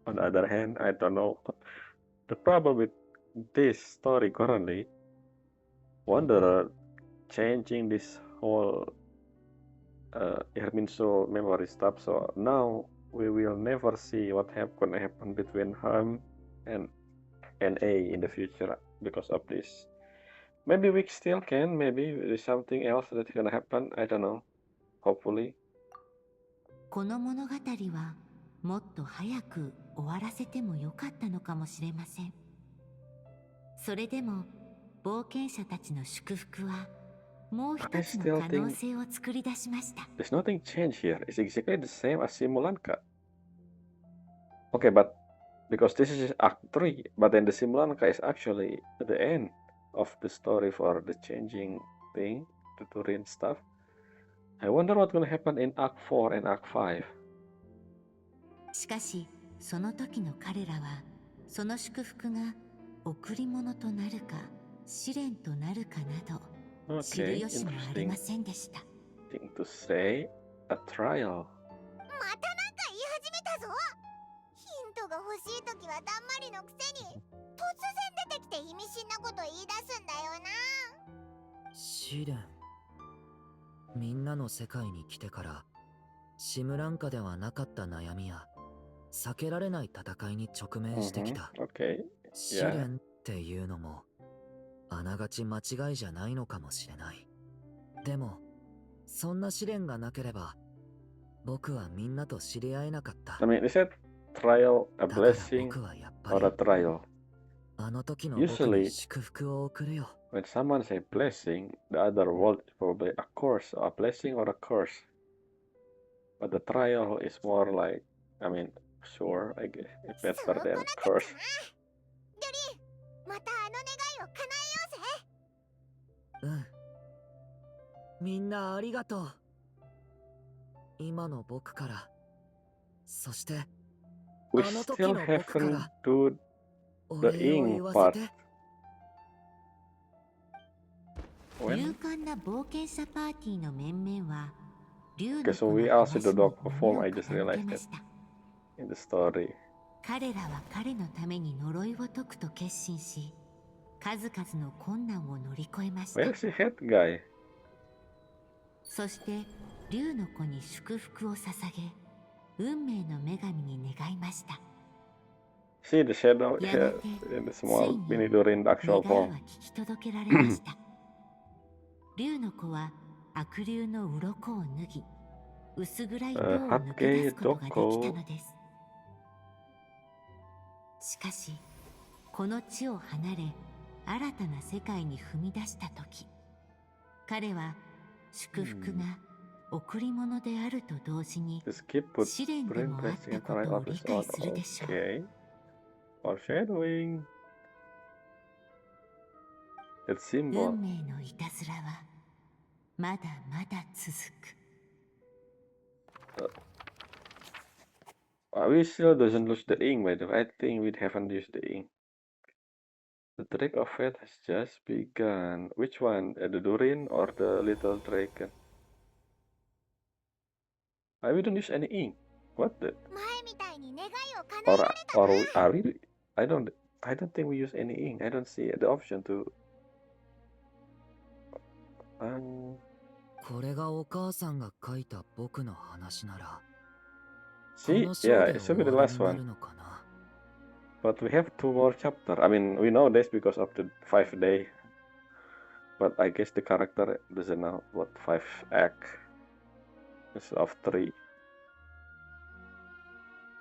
on the other hand, I don't know. The problem with this story currently, Wanderer changing this whole Irminsul memory stuff, so now we will never see what gonna happen between him and A in the future because of this. Maybe we still can, maybe there's something else that's gonna happen, I don't know. Hopefully. この物語はもっと早く終わらせてもよかったのかもしれません。それでも冒険者たちの祝福はもう一つの可能性を作り出しました。 There's nothing changed here. It's exactly the same as Simulanka. Okay, but because this is Act 3, but then the Simulanka is actually the end of the story for the changing thing, the Durin stuff. I wonder what's gonna happen in Act 4 and Act 5. しかしその時の彼らはその祝福が贈り物となるか試練となるかなど知る Okay, 由もあり interesting ませんでした。 thing to say. A trial. またなんか言い始めたぞ。ヒントが欲しいときはだんまりのくせに突然出てきて意味深なこと言い出すんだよな。試練。みんなの世界に来てからシムランカではなかった悩みや避けられない戦いに直面してきた。 Okay. 試練っていうのもあながち間違いじゃないのかもしれない。でもそんな試練がなければ僕はみんなと知り合えなかった。 I mean, is that trial a だから blessing 僕はやっぱ or a り trial? あの時の僕 Usually に祝福を送るよ。 when someone say blessing, the other word is probably a curse, a blessing or a curse. But the trial is more like, I mean, sure, I guess it's そうこ better な than たか curse. な。ドリン、またあの願いを叶えようぜ。うん。みんなありがとう。今の僕から、そして We あの時 still の僕か haven't ら do the お礼を ing 言わせ part. て。勇 When? 敢な冒険者パーティーの面々は竜 Okay, の so 子 we の also 話 the に dog 耳 form. を I just 傾け realized ま that した。 in the story. 彼らは彼のために呪いを解くと決心し、数々の困難を乗り越えました。 Where's the head guy? そして竜の子に祝福を捧げ、運命の女神に願いました。 See the shadow や here がて in the つい small に mini Durin 願 the い actual は form. 聞き届けられました。竜の子は悪竜の鱗を脱ぎ、薄暗い塔を抜け出すことができたのです。しかしこの地を離れ新たな世界に踏み出した時、彼は祝福が贈り物であると同時に Just keep put 試練で brain もあっ blessing た and こ right とを of 理 his 解 own. するでしょう。 Okay. Foreshadowing. That symbol. 運命のいたずらはまだまだ続く。We still doesn't lose the ink, by the way. I think we haven't used the ink. The trick of fate has just begun. Which one? The Durin or the little dragon? Why we don't use any ink? What the? 前みたいに願いを叶えられた Or な。 are we? I don't think we use any ink. I don't see the option to. これがお母さんが書いた僕の話なら、 See, この章 yeah, で it should be 終 the わり last になる one. のかな。 But we have two more chapter. I mean, we know this because of the 5 day. But I guess the character doesn't know what 5 act instead of 3.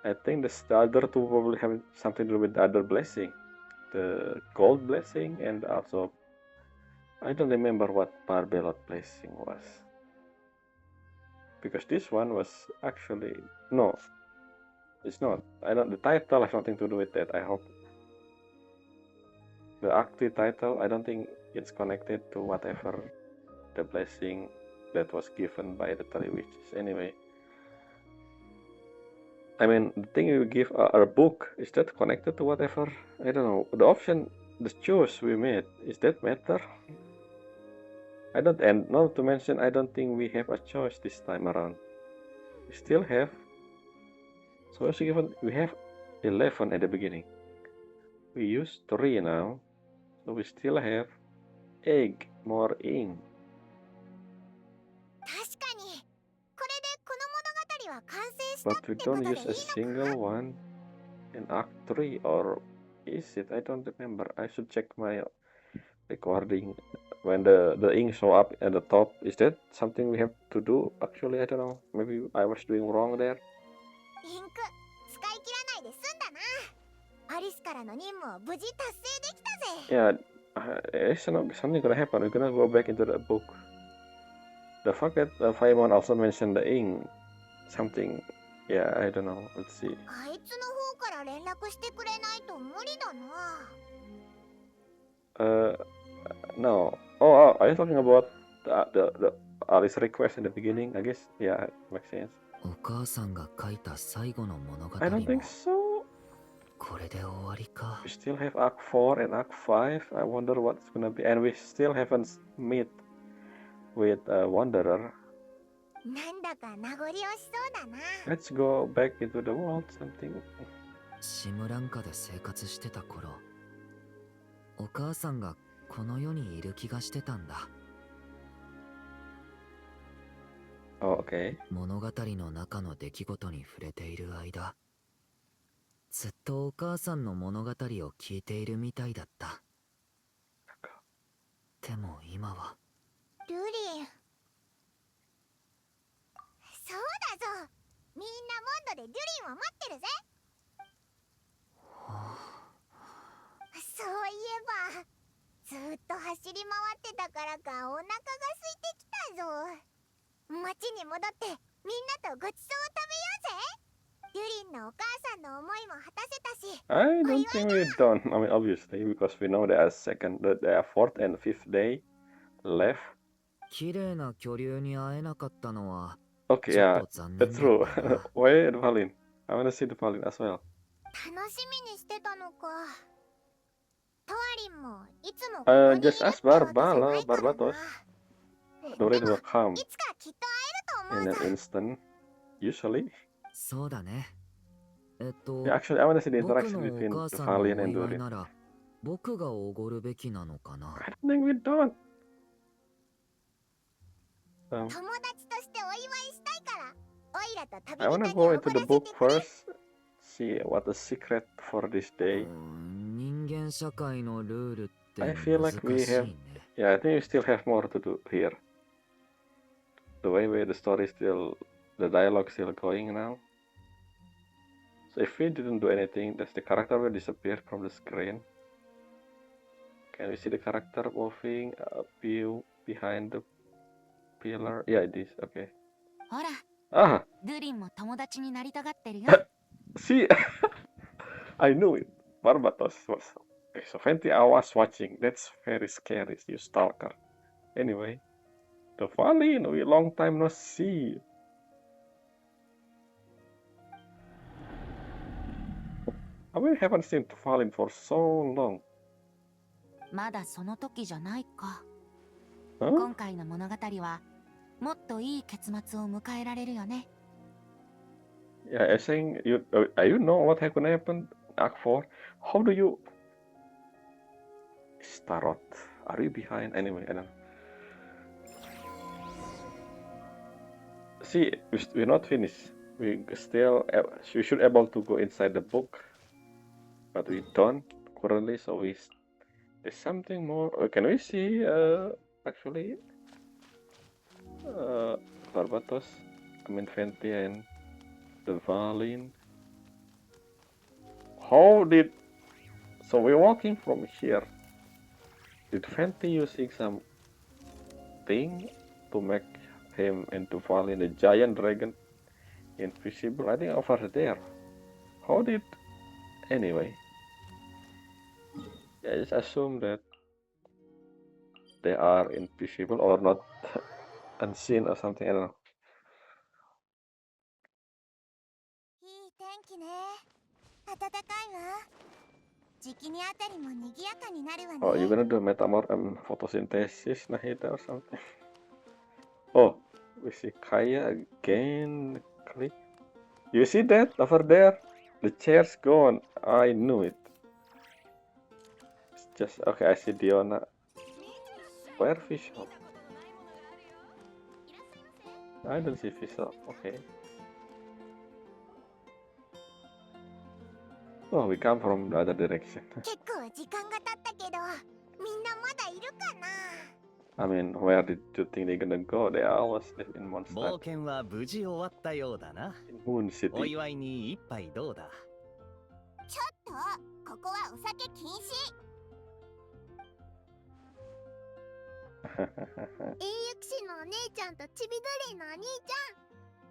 I think the other two probably have something to do with the other blessing, the gold blessing, and also I don't remember what Barbelot blessing was, because this one was actually no, it's not. I don't. The title has nothing to do with that. I hope the active title. I don't think it's connected to whatever the blessing that was given by the three witches. Anyway. I mean, the thing you give a book, is that connected to whatever? I don't know. The option, the choice we made, is that matter? I don't, and not to mention, I don't think we have a choice this time around. We still have. So as given, we have 11 at the beginning. We use 3 now, so we still have 8 more ink. 確かにこれでこの物語は完成したっ But we てこ don't とでいい use a のか。 single one in Act 3, or is it? I don't remember. I should check my recording. When the ink show up at the top, is that something we have to do? Actually, I don't know. Maybe I was doing wrong there. インク使い切らないで済んだな。アリスからの任務を無事達成できたぜ。 Yeah, something gonna happen. We're gonna go back into the book. The fact that Faimon also mentioned the ink, something. Yeah, I don't know. Let's see. あいつの方から連絡してくれないと無理だな。 No. Oh, are you talking about the Alice request in the beginning? I guess. Yeah, it makes sense. お母さんが書いた最後の物語 I don't も think so. これで終わりか。 We still have Act 4 and Act 5. I wonder what it's gonna be. And we still haven't met with Wanderer. なんだか名残惜しそうだな。 Let's go back into the world. Something. シムランカで生活してた頃、お母さんがこの世にいる気がしてたんだ。 Oh, okay. 物語の中の出来事に触れている間、ずっとお母さんの物語を聞いているみたいだった。でも今はルリン。そうだぞ。みんなモンドでデュリンを待ってるぜ。そそういえばずーっと走り回ってたからかお腹が空いてきたぞ。町に戻ってみんなとごちそうを食べようぜ。デュリンのお母さんの思いも果たせたし。 I don't think we're done. I mean, obviously, because we know there are fourth and fifth day left. 綺麗な巨竜に会えなかったのは Okay, ちょっ yeah, と残念 that's だ true. ったな。Why the Valin? I wanna see the Valin as well. 楽しみにしてたのか。トワリンもいつもここにいる Just って ask わけじゃ Barba な lah, いからな。 Barbatos. で Durin も will come いつかきっと会え in ると an 思うさ。 instant, usually. そうだね。Yeah, actually, I wanna see the 僕 interaction のお between 母 the さんのお Valin and 祝い Durin. なら僕がおごるべきなのかな。 I don't think we don't. 友達としてお祝いしたいから、オイラと旅 I 人 wanna に go おご into ら the せて book くれ。 first, see what the secret for this う day. ん、人間社会のルールって I 難 feel like we しい have, ね。 yeah, I think we still have more to do here. The way where the story still, the dialogue still going now. So if we didn't do anything, does the character will disappear from the screen? Can we see the character moving a few behind the pillar? Yeah, it is. Okay. ほら、 Ah, ドゥリンも友達になりたがってるよ。 see, I knew it. Barbatos was. Okay, so Fenty, I was watching. That's very scary, you stalker. Anyway, the Valin, we long time no see. We haven't seen the Valin for so long. まだその時じゃないか。 Huh? 今回の物語はもっといい結末を迎えられるよね。 Yeah, I'm saying you know what happened in Act 4? How do you Starot? Are you behind? Anyway, I don't know. See, we're not finished. We should able to go inside the book, but we don't currently. So there's something more. Can we see? Actually, Barbatos, I mean Fenty and the Valin. How did? So we're walking from here. Did Fenty using some thing to make him into Valin, the giant dragon, invisible? I think over there. How did? Anyway, yeah, just assume that they are invisible or not unseen or something. I don't know. いい天気ね。暖かいわ。時期にあたりも賑やかになるわね。 Oh, you're gonna do photosynthesis, Nahida, or something? Oh, we see Kaya again. Click. You see that over there? The chair's gone. I knew it. It's just okay. I see Diona. Where fish hop? I don't see fish hop. Okay. Oh, we come from the other direction. 結構時間が経ったけど、みんなまだいるかな。 I mean, where did you think they're gonna go? They always live in 冒 Mondstadt. 険は無事終わったようだな。 In Moon お City. 祝いに一杯どうだ。ちょっと、ここはお酒禁止。英雄騎士のお姉ちゃんとちびドリンのお兄ちゃん。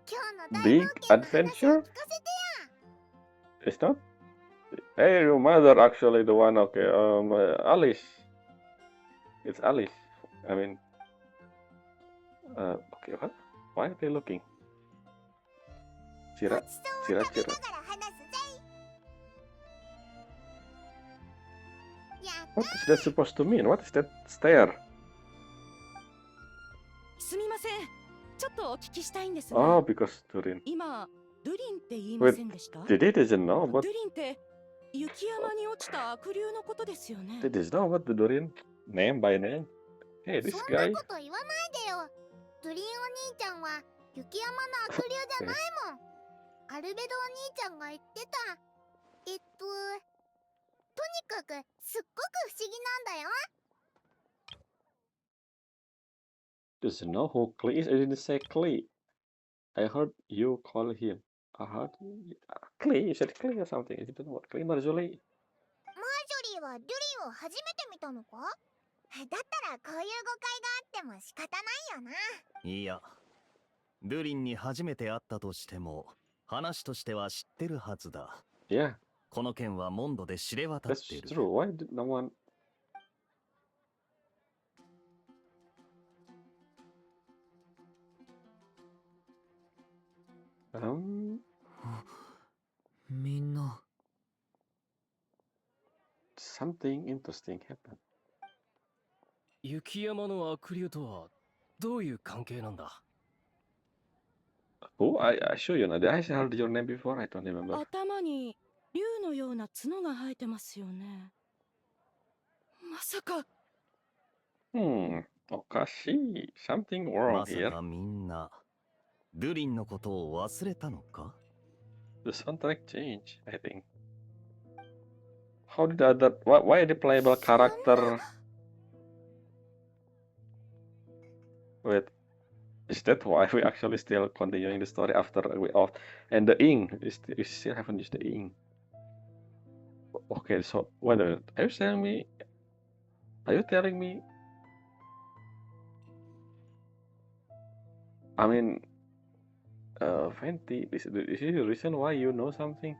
今日の大 Big 冒険の話を adventure? 聞かせて。 It's not? Hey, your mother actually the one. Okay, Alice. It's Alice. I mean, okay, what? Why are they looking? ご Chira, ちそうを Chira, 食べ Chira. ながら話すぜ。やっ What is that supposed to mean? What is that stare? すみません。ちょっとお聞きしたいんですが、 Oh, because Durin. 今ドゥリンって言いませんでした？ They didn't know, ド but ゥリンって雪山に落ちた悪竜のことですよね。 they didn't know what the Durin name by name. Hey, this そん guy. なこと言わないでよ。ドリンお兄ちゃんは雪山の悪竜じゃないもん。アルベドお兄ちゃんが言ってた。とにかくすっごく不思議なんだよ。 Doesn't know who Klee is. I didn't say Klee. I heard you call him. I heard Klee. You said Klee or something. You don't know what Klee Marzuli. マージョリーはデュリンを初めて見たのか？だったらこういう誤解があっても仕方ないよな。いや、ドゥリンに初めて会ったとしても、話としては知ってるはずだ。 Yeah, この件はモンドで知れ渡っ that's てる。 true. Why did no one?「みんな Something interesting happened. 雪山の悪竜とはどういう関係なんだ？ Oh, I sure you know. I heard your name before. I don't remember. 頭に竜のような角が生えてますよね。まさか おかしい。Something ま wrong さ here. かみんな、ドゥリンのことを忘れたのか？ The soundtrack changed, I think. How did why the playable character? Wait, is that why we actually still continuing the story after we off? And the ink, we still haven't used the ink. Okay, so wait a minute. Are you telling me? Are you telling me? I mean, Fenty, is this the reason why you know something?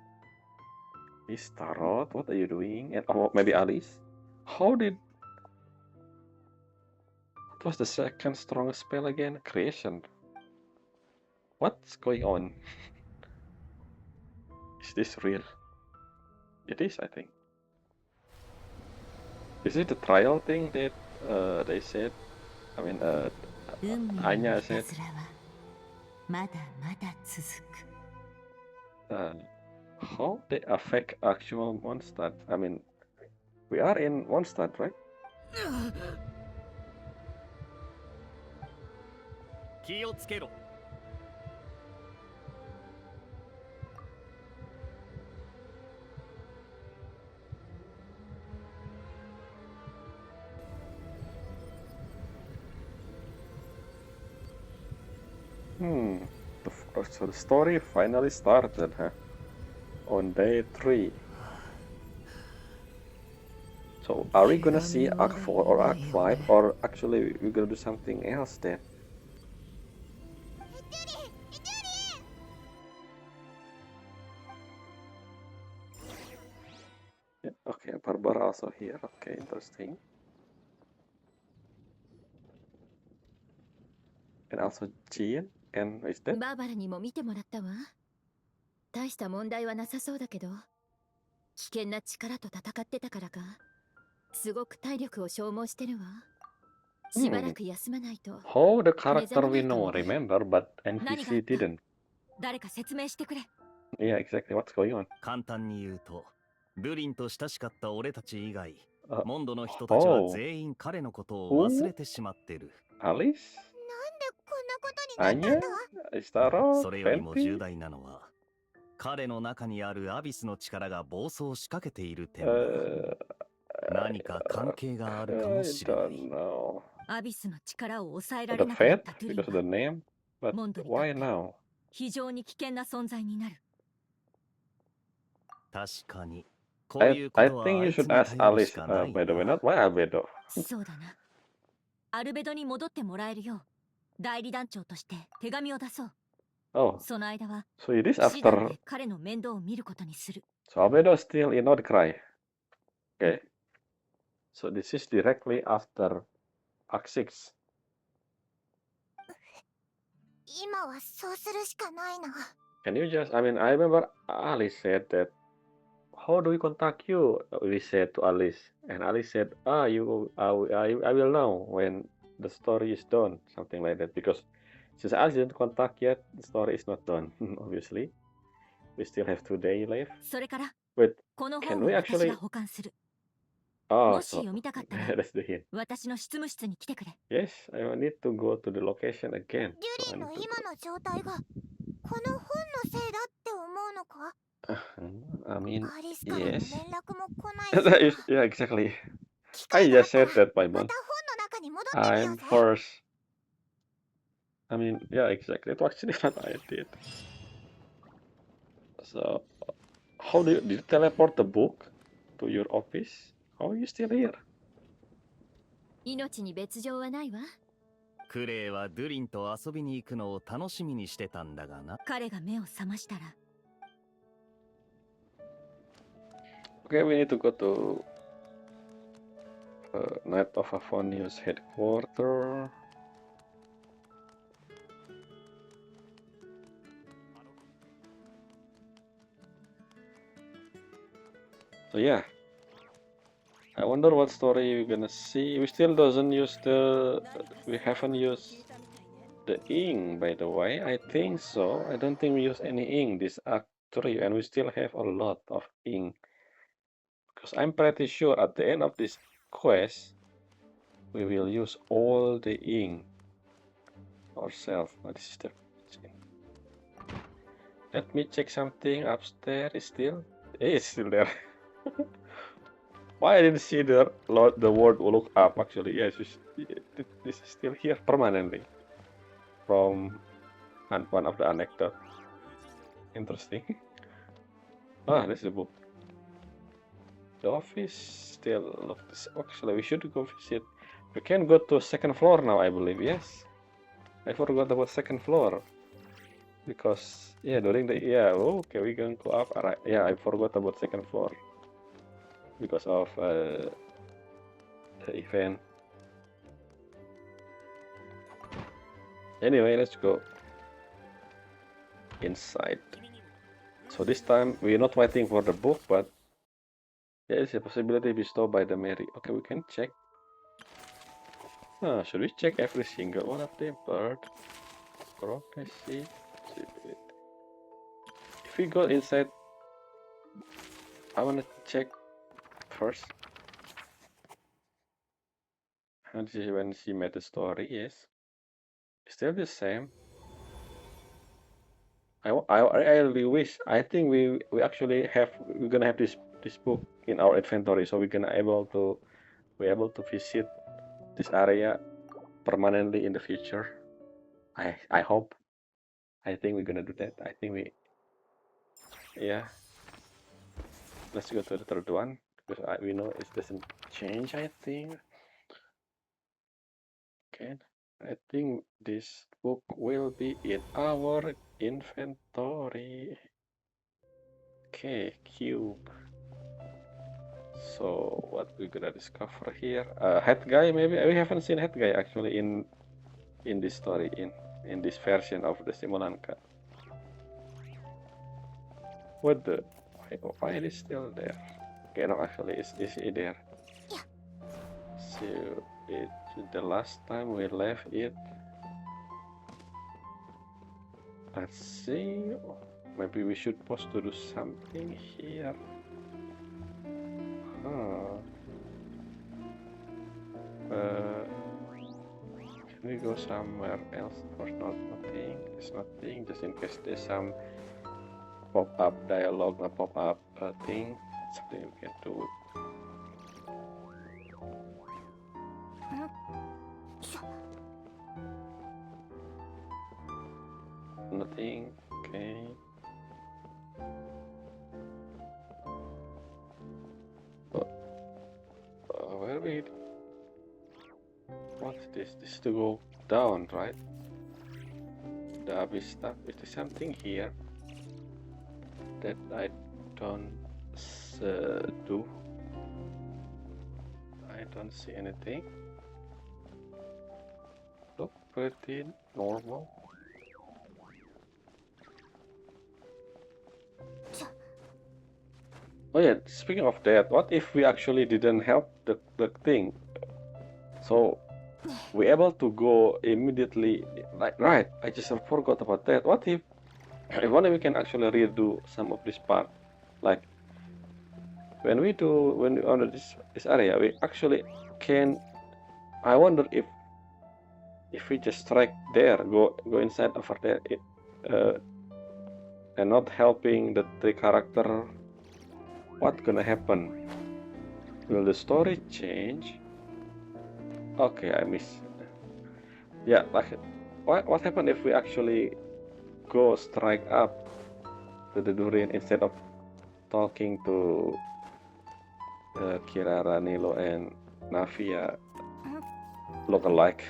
Is Tarot? What are you doing? And maybe Alice? How did? What was the second strongest spell again? Creation. What's going on? Is this real? It is, I think. Is it the trial thing that they said? I mean, 運命の Anya いた said. ずらはまだまだ続く。 How they affect actual Mondstadt? I mean, we are in Mondstadt, right? 気をつけろ。 So the story finally started, huh? On day 3. So are we gonna see Act 4 or Act 5, or actually we're gonna do something else then? デュリン、デュリン。 Yeah, okay, Barbara also here. Okay, interesting. And also Jean, and is that? バーバラにも見てもらったわ。大した問題はなさそうだけど、危険な力と戦ってたからか、すごく体力を消耗してるわ。しばらく休まないと。 How the character we know remember, but NPC didn't. 誰か説明してくれ。 Yeah, exactly. What's going on? 簡単に言うと、ドゥリンと親しかった俺たち以外、あモンドの人たちは全員彼のことを忘れてしまってる。 Alice? なんでこんなことになったん Anya? だ？ Starro? それよりも重 Fenty? 大なのは、彼の中にあるアビスの力が暴走しかけている点だ。 何か関係があるかも I しれない。 don't know. アビスの力を抑えら The れなくなっ fate たドゥリ because of the ンは name, but Mondo に why とって now? 非常に危険な存在になる。確かに、こういうこ I とは think あ you いつ should に ask 頼るし Alice, かない by the way, な。 not why Albedo. そうだな。アルベドに戻ってもらえるよう、代理団長として手紙を出そう。 Oh, その間は so it is 騎士団 after. で彼の面倒を見ることにする。 So Albedo is still in Nordcry. Okay. So this is directly after Act 6. 今はそうするしかないな。 Can you just, I mean, I remember Alice said that, how do we contact you? We said to Alice. And Alice said, I will know when the story is done. Something like that. Because since Alice didn't contact yet, the story is not done, obviously. We still have 2 days left. それから Wait, この can 本を we 私 actually... が保管する。 Oh, もし so 読みたかったら that's the hint. 私の執務室に来てくれ。 Yes, I will need to go to the location again. デ So ュ I リン need の to 今 go. の状態がこの本のせいだって思うのか？ I mean, アリスからの yes. 連絡も来ないしな。 Yeah, exactly. 機 I 会があ just ったら said that, ま Paimon. た本の中に戻ってみよう I'm ぜ。 first. I mean, yeah, exactly. It's actually what I did. So, how did you teleport the book to your office? How are you still here? 命に別状はないわ。クレイはドゥリンと遊びに行くのを楽しみにしてたんだがな。彼が目を覚ましたら Okay, we need to go to Night of Avonius headquarters. So yeah, I wonder what story we're gonna see. We still doesn't use we haven't used the ink, by the way. I think so. I don't think we use any ink this Act 3, and we still have a lot of ink. Because I'm pretty sure at the end of this quest, we will use all the ink ourselves. Oh, this is the... Let me check something upstairs. It's still there. Why I didn't see the word look up actually? Yes, this is still here permanently. From one of the anecdote. Interesting. Ah, this is the book. The office still looks... Actually, we should go visit. We can go to second floor now, I believe. Yes. I forgot about second floor. Because, yeah, during the... Yeah, okay, we can go up. Alright, yeah, I forgot about second floor. Because of the event. Anyway, let's go inside. So this time, we're not waiting for the book, but there is a possibility bestowed by the Mary. Okay, we can check. Should we check every single one of them? Bird, prophecy, if we go inside, I wanna check first. And see when she made the story, yes. Still the same. I really wish. I think we're gonna have this book in our inventory, so we're able to visit this area permanently in the future. I hope. I think we're gonna do that. I think yeah. Let's go to the third one because we know it doesn't change. I think. Okay. I think this book will be in our inventory. Okay, cube. So what we're gonna discover here? Head guy, maybe we haven't seen head guy actually in this story in this version of the Simulanka. What the? Why it is still there? Okay, no, actually, is it there? So the last time we left it. Let's see. Maybe we should pause to do something here. Can we go somewhere else? Or nothing? There's nothing. Just in case there's some pop-up dialogue, a pop-up thing. Something we can do. Nothing. Okay. Where we? What's this? This is to go down, right? The abyss stuff. Is there something here that I don't do? I don't see anything. Look pretty normal. Oh yeah, speaking of that, what if we actually didn't help the thing? So we able to go immediately, like, right, I just forgot about that. What if only we can actually redo some of this part? Like when we on this area, we actually can. I wonder if we just strike there, go inside over there, and not helping the three character. What's gonna happen? Will the story change? Okay, I missed. Yeah, like what happened if we actually go strike up to the Durin instead of talking to Kirara, Nilo, and Navia look alike.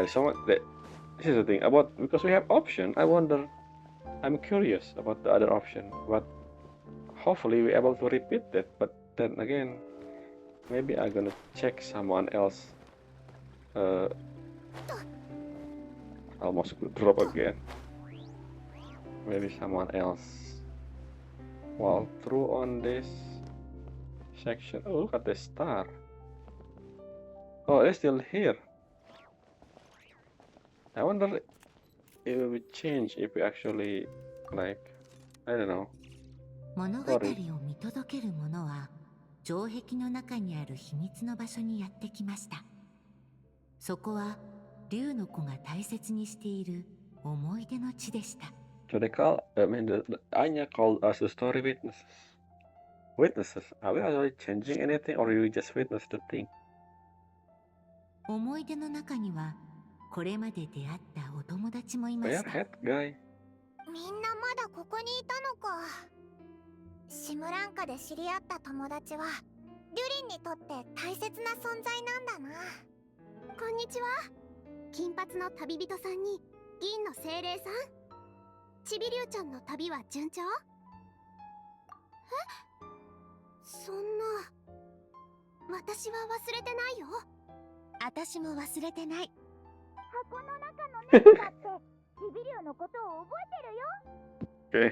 Someone that this is the thing about because we have option. I wonder. I'm curious about the other option, but hopefully we're able to repeat that. But then again, maybe I'm gonna check someone else. Almost drop again. Maybe someone else. While through on this section. Oh, look at the star. Oh, they're still here. I wonder if it will change if we actually, like, I don't know. 物語を見届ける者は城壁の中にある秘密の場所にやってきました。そこは竜の子が大切にしている思い出の地でした。So they call, I mean, the Anya called us the story witnesses. Witnesses? Are we actually changing anything, or you just witness the thing? 思い出の中にはこれまで出会ったお友達もいま Where した。 head guy? みんなまだここにいたのか。シムランカで知り合った友達はデュリンにとって大切な存在なんだな。こんにちは。金髪の旅人さんに銀の精霊さん。ちびりゅうちゃんの旅は順調？え？そんな。私は忘れてないよ。私も忘れてない。箱の中の猫だってちびりゅうのことを覚えてるよ。Okay.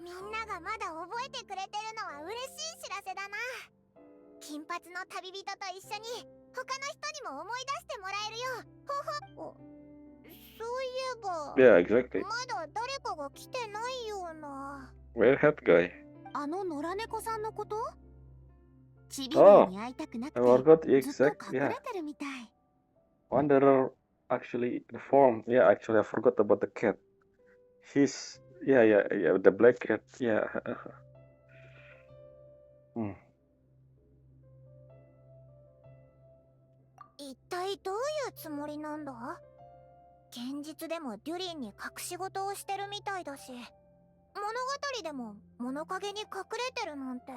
みんながまだ覚えてくれてるのは嬉しい知らせだな。金髪の旅人と一緒に他の人にも思い出してもらえるよ。ほほ。そういえば、Yeah, exactly. まだ誰かが来てないような。Where head guy? あの野良猫さんのこと？ちびりゅうに会いたくなくて I forgot ずっ exact. と隠 Yeah. れてるみたい。Wanderer actually the form. Yeah, actually I forgot about the cat. He's yeah, the black cat. Yeah. Hmm. 一体どういうつもりなんだ？現実でもデュリンに隠し事をしてるみたいだし、物語でも物陰に隠れてるなんて。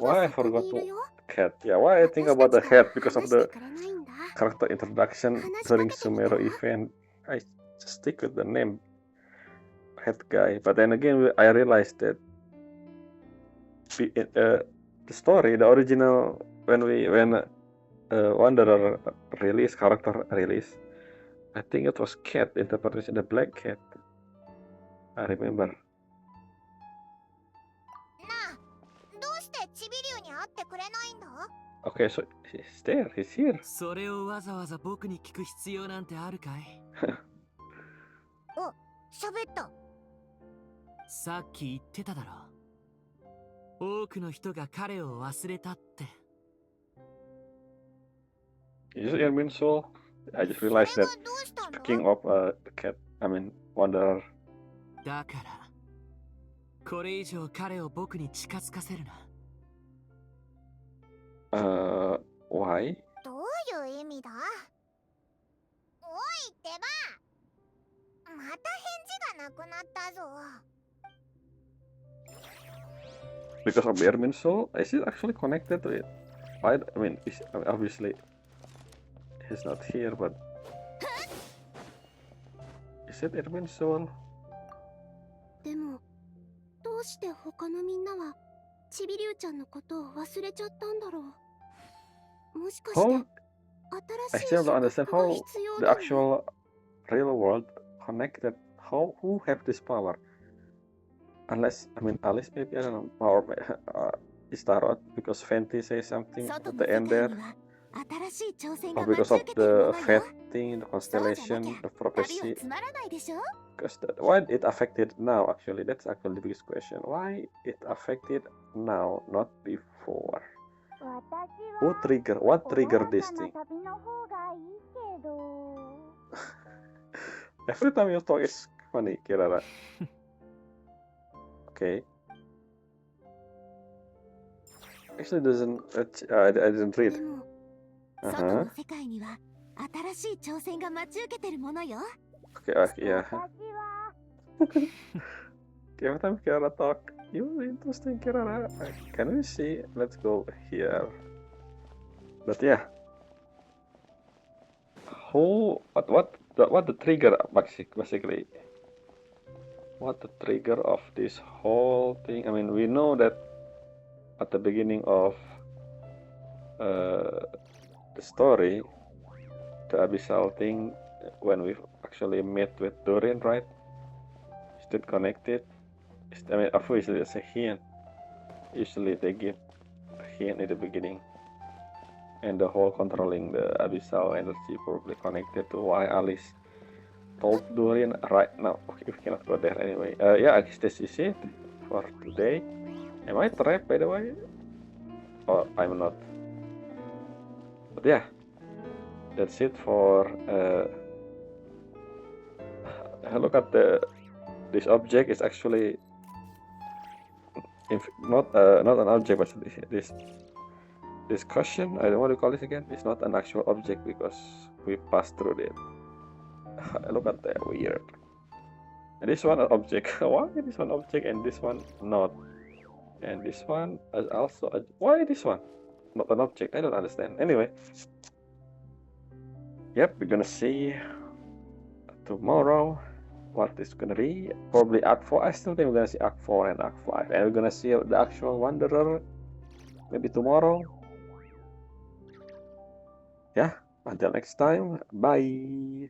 Why I forgot to cat? Yeah, why I think about the head because of the character introduction during Sumero event. I just stick with the name head guy, but then again I realized that the story, the original when Wanderer release character release, I think it was cat interpretation, the black cat. I remember. なあ、どうしてちびりゅうに会ってくれないんだ？ Okay, so he's there, he's here. それをわざわざ僕に聞く必要なんてあるかい？お、喋った。さっき言ってただろ。多くの人が彼を忘れたって。Is it Ermin Soul? I just realized that speaking of the cat, I mean Wanderer. だから、これ以上彼を僕に近づかせるな。Why? どういう意味だ？おいってば！また返事がなくなったぞ。Because of Ermin Soul? Is it actually connected to it? I mean, obviously he's not here, but is it Ermin Soul? でも、どうして他のみんなはちびりゅうちゃんのことを忘れちゃったんだろう。もしかして How? I 新しい still don't 祝 understand 福が how 必要 the だね。 actual real world connected. Who have this power? Unless Alice maybe, I don't know, or is Tarot because Fenty says something 外 at の the 世 end 界 there, には新しい挑戦 or が待 because ち of 受けてるも the のよ。 fate thing, the そうじゃな constellation, きゃ the 旅 prophecy. はつまらないでしょ。 Because why it affected now? Actually, that's actually the biggest question. Why it affected now, not before? 私 What triggered this 穏や thing? かな旅の方がいいけど。Every time you talk is funny, Kirara. Okay. Actually, doesn't I didn't read. でも、外 Uh-huh. の世界には新しい挑戦が待ち受けてるものよ。 Okay, yeah. 私は Every time Kirara talk, You interesting, Kirara. Can we see? Let's go here. But yeah, what the trigger basically? What the trigger of this whole thing? I mean, we know that at the beginning of the story, the abyssal thing, when we actually met with Durin, right? Is that connected? I mean, obviously it's a hint. Usually they give a hint in the beginning, and the whole controlling the abyssal energy probably connected to why Alice told Durin right now. Okay, we cannot go there anyway. Yeah, I guess this is it for today. Am I trapped, by the way? Or I'm not? But yeah, that's it for look at this object is actually not an object, but this cushion, I don't know what to call this again. It's not an actual object because we passed through it. Look at that, weird. And this one an object. Why this one object and this one not? And this one is also why this one not an object? I don't understand. Anyway, yep, we're gonna see tomorrow what is gonna be. Probably Act 4. I still think we're gonna see Act 4 and Act 5, and we're gonna see the actual Wanderer maybe tomorrow. Yeah, until next time, bye.